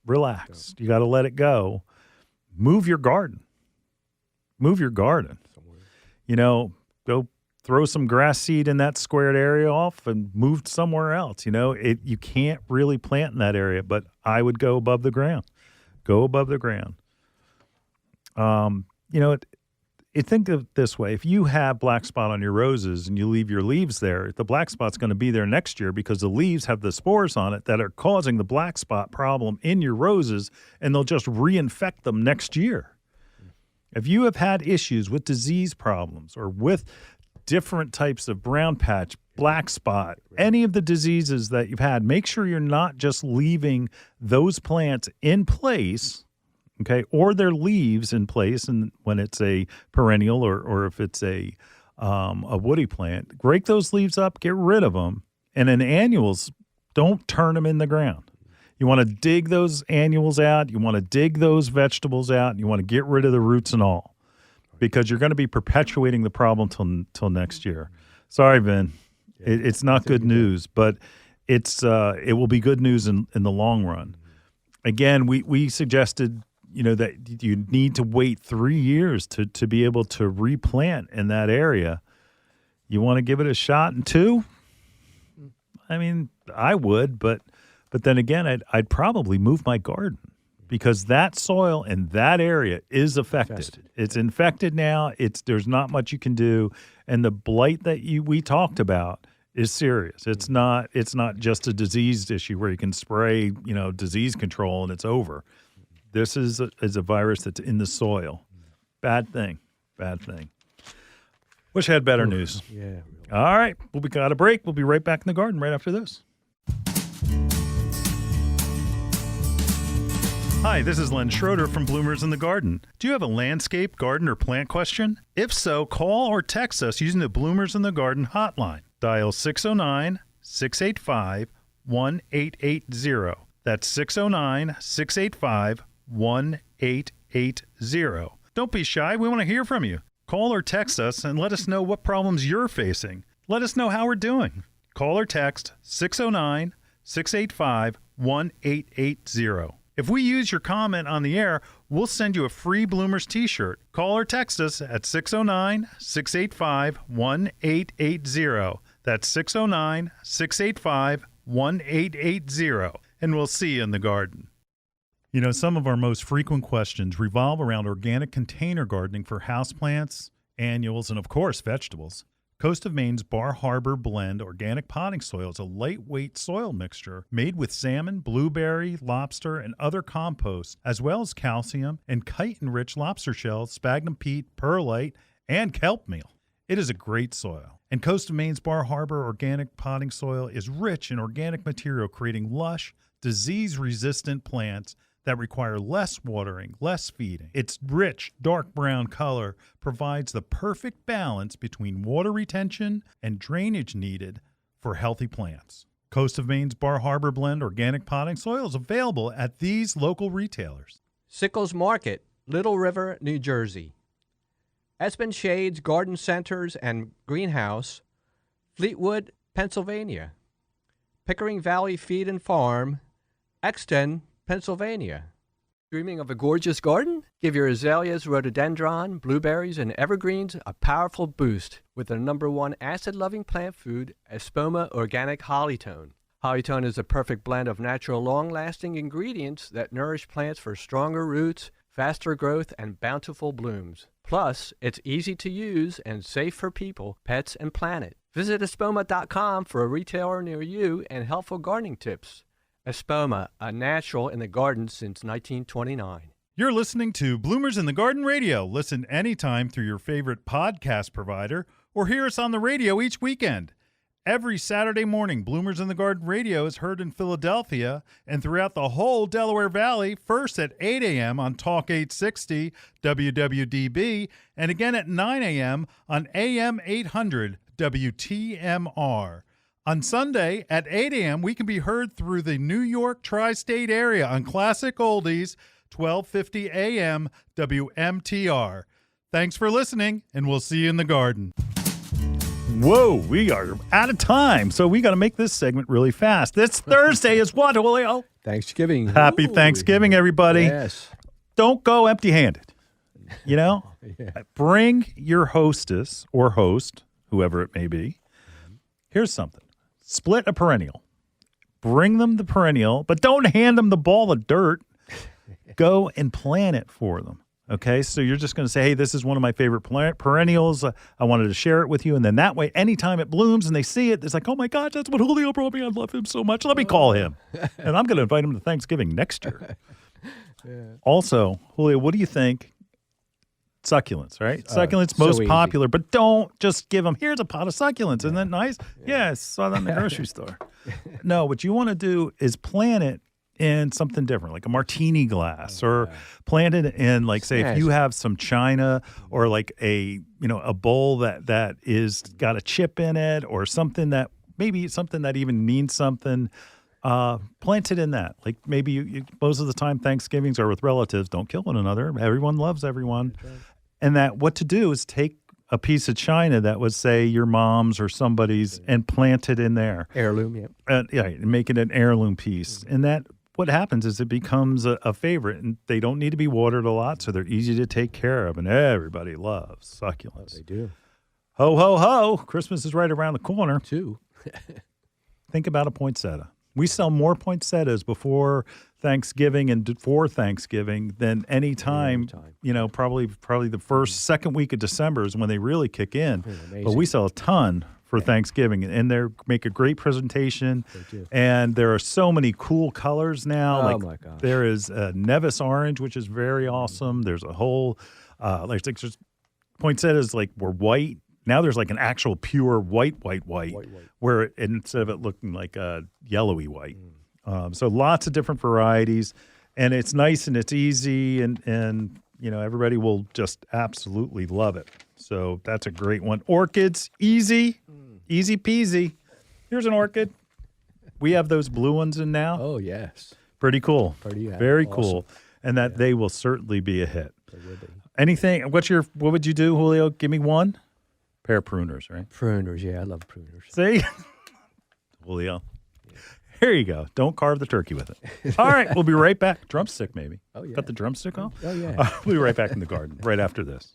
Speaker 1: relax. You got to let it go. Move your garden. Go throw some grass seed in that squared area off and move somewhere else. You can't really plant in that area, but I would go above the ground. think of it this way. If you have black spot on your roses and you leave your leaves there, the black spot's going to be there next year because the leaves have the spores on it that are causing the black spot problem in your roses, and they'll just reinfect them next year. If you have had issues with disease problems or with different types of brown patch, black spot, any of the diseases that you've had, make sure you're not just leaving those plants in place, okay, or their leaves in place, and when it's a perennial or if it's a woody plant, break those leaves up, get rid of them, and in annuals, don't turn them in the ground. You want to dig those annuals out. You want to dig those vegetables out. You want to get rid of the roots and all, because you're going to be perpetuating the problem till next year. Sorry, Vin. It's not good news, but it will be good news in the long run. Again, we suggested that you need to wait 3 years to be able to replant in that area. You want to give it a shot in 2? I mean, I would, but then again, I'd probably move my garden because that soil in that area is affected. It's infected now. There's not much you can do, and the blight that we talked about is serious. It's not just a diseased issue where you can spray disease control and it's over. This is a virus that's in the soil. Bad thing. Wish I had better news.
Speaker 2: Yeah. Really.
Speaker 1: All right, we got a break. We'll be right back in the garden right after this. Hi, this is Len Schroeder from Bloomers in the Garden. Do you have a landscape, garden, or plant question? If so, call or text us using the Bloomers in the Garden hotline. Dial 609-685-1880. That's 609-685-1880. Don't be shy. We want to hear from you. Call or text us and let us know what problems you're facing. Let us know how we're doing. Call or text 609-685-1880. If we use your comment on the air, we'll send you a free Bloomers t-shirt. Call or text us at 609-685-1880. That's 609-685-1880. And we'll see you in the garden. Some of our most frequent questions revolve around organic container gardening for houseplants, annuals, and of course, vegetables. Coast of Maine's Bar Harbor Blend organic potting soil is a lightweight soil mixture made with salmon, blueberry, lobster, and other composts, as well as calcium and chitin-rich lobster shells, sphagnum peat, perlite, and kelp meal. It is a great soil. And Coast of Maine's Bar Harbor organic potting soil is rich in organic material, creating lush, disease-resistant plants that require less watering, less feeding. Its rich, dark brown color provides the perfect balance between water retention and drainage needed for healthy plants. Coast of Maine's Bar Harbor Blend organic potting soil is available at these local retailers.
Speaker 2: Sickles Market, Little River, New Jersey. Espen Shades Garden Centers and Greenhouse, Fleetwood, Pennsylvania. Pickering Valley Feed and Farm, Exton, Pennsylvania. Dreaming of a gorgeous garden? Give your azaleas, rhododendron, blueberries, and evergreens a powerful boost with their #1 acid-loving plant food, Espoma Organic Hollytone. Hollytone is a perfect blend of natural, long-lasting ingredients that nourish plants for stronger roots, faster growth, and bountiful blooms. Plus, it's easy to use and safe for people, pets, and planet. Visit espoma.com for a retailer near you and helpful gardening tips. Espoma, a natural in the garden since 1929.
Speaker 1: You're listening to Bloomers in the Garden Radio. Listen anytime through your favorite podcast provider or hear us on the radio each weekend. Every Saturday morning, Bloomers in the Garden Radio is heard in Philadelphia and throughout the whole Delaware Valley, first at 8 a.m. on Talk 860 WWDB and again at 9 a.m. on AM 800 WTMR. On Sunday at 8 a.m., we can be heard through the New York tri-state area on Classic Oldies, 1250 a.m. WMTR. Thanks for listening, and we'll see you in the garden. Whoa, we are out of time, so we got to make this segment really fast. This Thursday is what, Julio?
Speaker 2: Thanksgiving.
Speaker 1: Happy Thanksgiving, everybody.
Speaker 2: Yes.
Speaker 1: Don't go empty-handed.
Speaker 2: Yeah.
Speaker 1: Bring your hostess or host, whoever it may be. Here's something. Split a perennial. Bring them the perennial, but don't hand them the ball of dirt. Go and plant it for them. Okay, so you're just going to say, hey, this is one of my favorite perennials. I wanted to share it with you. And then that way, anytime it blooms and they see it, it's like, oh my gosh, that's what Julio brought me. I love him so much. Let me call him. And I'm going to invite him to Thanksgiving next year. Also, Julio, what do you think? Succulents, right? Succulents,
Speaker 2: so
Speaker 1: most
Speaker 2: easy.
Speaker 1: popular, but don't just give them, here's a pot of succulents. Isn't that nice? Yes, saw that in the grocery store. No, what you want to do is plant it in something different, like a martini glass, or plant it in, like, say, if you have some china or like a bowl that is got a chip in it, or something that maybe something that even means something. Plant it in that. Like maybe you most of the time Thanksgivings are with relatives. Don't kill one another. Everyone loves everyone. Right. And that what to do is take a piece of china that was, say, your mom's or somebody's, and plant it in there.
Speaker 2: Heirloom,
Speaker 1: and make it an heirloom piece. And that what happens is it becomes a favorite, and they don't need to be watered a lot, so they're easy to take care of, and everybody loves succulents.
Speaker 2: They do.
Speaker 1: Ho, ho, ho. Christmas is right around the corner.
Speaker 2: Too.
Speaker 1: Think about a poinsettia. We sell more poinsettias before Thanksgiving and for Thanksgiving than any time. Probably the second week of December is when they really kick in. But we sell a ton for Thanksgiving, and they make a great presentation. And there are so many cool colors now.
Speaker 2: Oh, my gosh.
Speaker 1: There is Nevis orange, which is very awesome. There's a whole there's poinsettias were white. Now there's like an actual pure white, where instead of it looking like a yellowy white. So lots of different varieties, and it's nice and it's easy, and everybody will just absolutely love it. So that's a great one. Orchids, easy peasy. Here's an orchid. We have those blue ones in now.
Speaker 2: Oh, yes.
Speaker 1: Pretty cool. Very
Speaker 2: awesome.
Speaker 1: cool. And that they will certainly be a hit.
Speaker 2: They will be.
Speaker 1: Anything, what would you do, Julio? Give me one. Pair of pruners, right?
Speaker 2: Pruners, yeah, I love pruners.
Speaker 1: See? Julio. Here you go. Don't carve the turkey with it. All right, we'll be right back. Drumstick, maybe.
Speaker 2: Oh, yeah.
Speaker 1: Cut the drumstick off?
Speaker 2: Oh, yeah.
Speaker 1: We'll be right back in the garden right after this.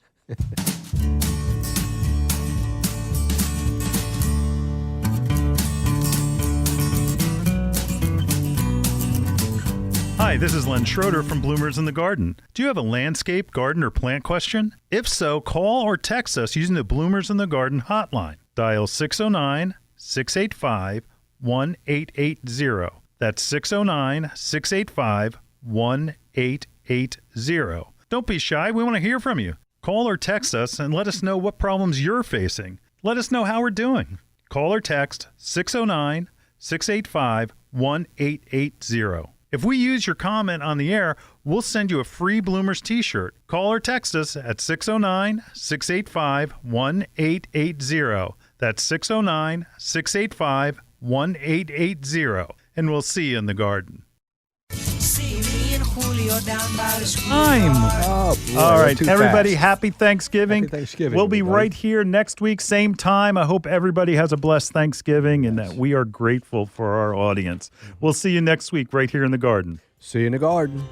Speaker 1: Hi, this is Len Schroeder from Bloomers in the Garden. Do you have a landscape, garden, or plant question? If so, call or text us using the Bloomers in the Garden hotline. Dial 609-685-1880. That's 609-685-1880. Don't be shy. We want to hear from you. Call or text us and let us know what problems you're facing. Let us know how we're doing. Call or text 609-685-1880. If we use your comment on the air, we'll send you a free Bloomers t-shirt. Call or text us at 609-685-1880. That's 609-685-1880. And we'll see you in the garden.
Speaker 2: Oh, boy,
Speaker 1: all right,
Speaker 2: too
Speaker 1: everybody,
Speaker 2: fast.
Speaker 1: Happy Thanksgiving.
Speaker 2: Happy Thanksgiving,
Speaker 1: We'll be
Speaker 2: everybody.
Speaker 1: right here next week, same time. I hope everybody has a blessed Thanksgiving and that we are grateful for our audience. We'll see you next week right here in the garden.
Speaker 2: See you in the garden.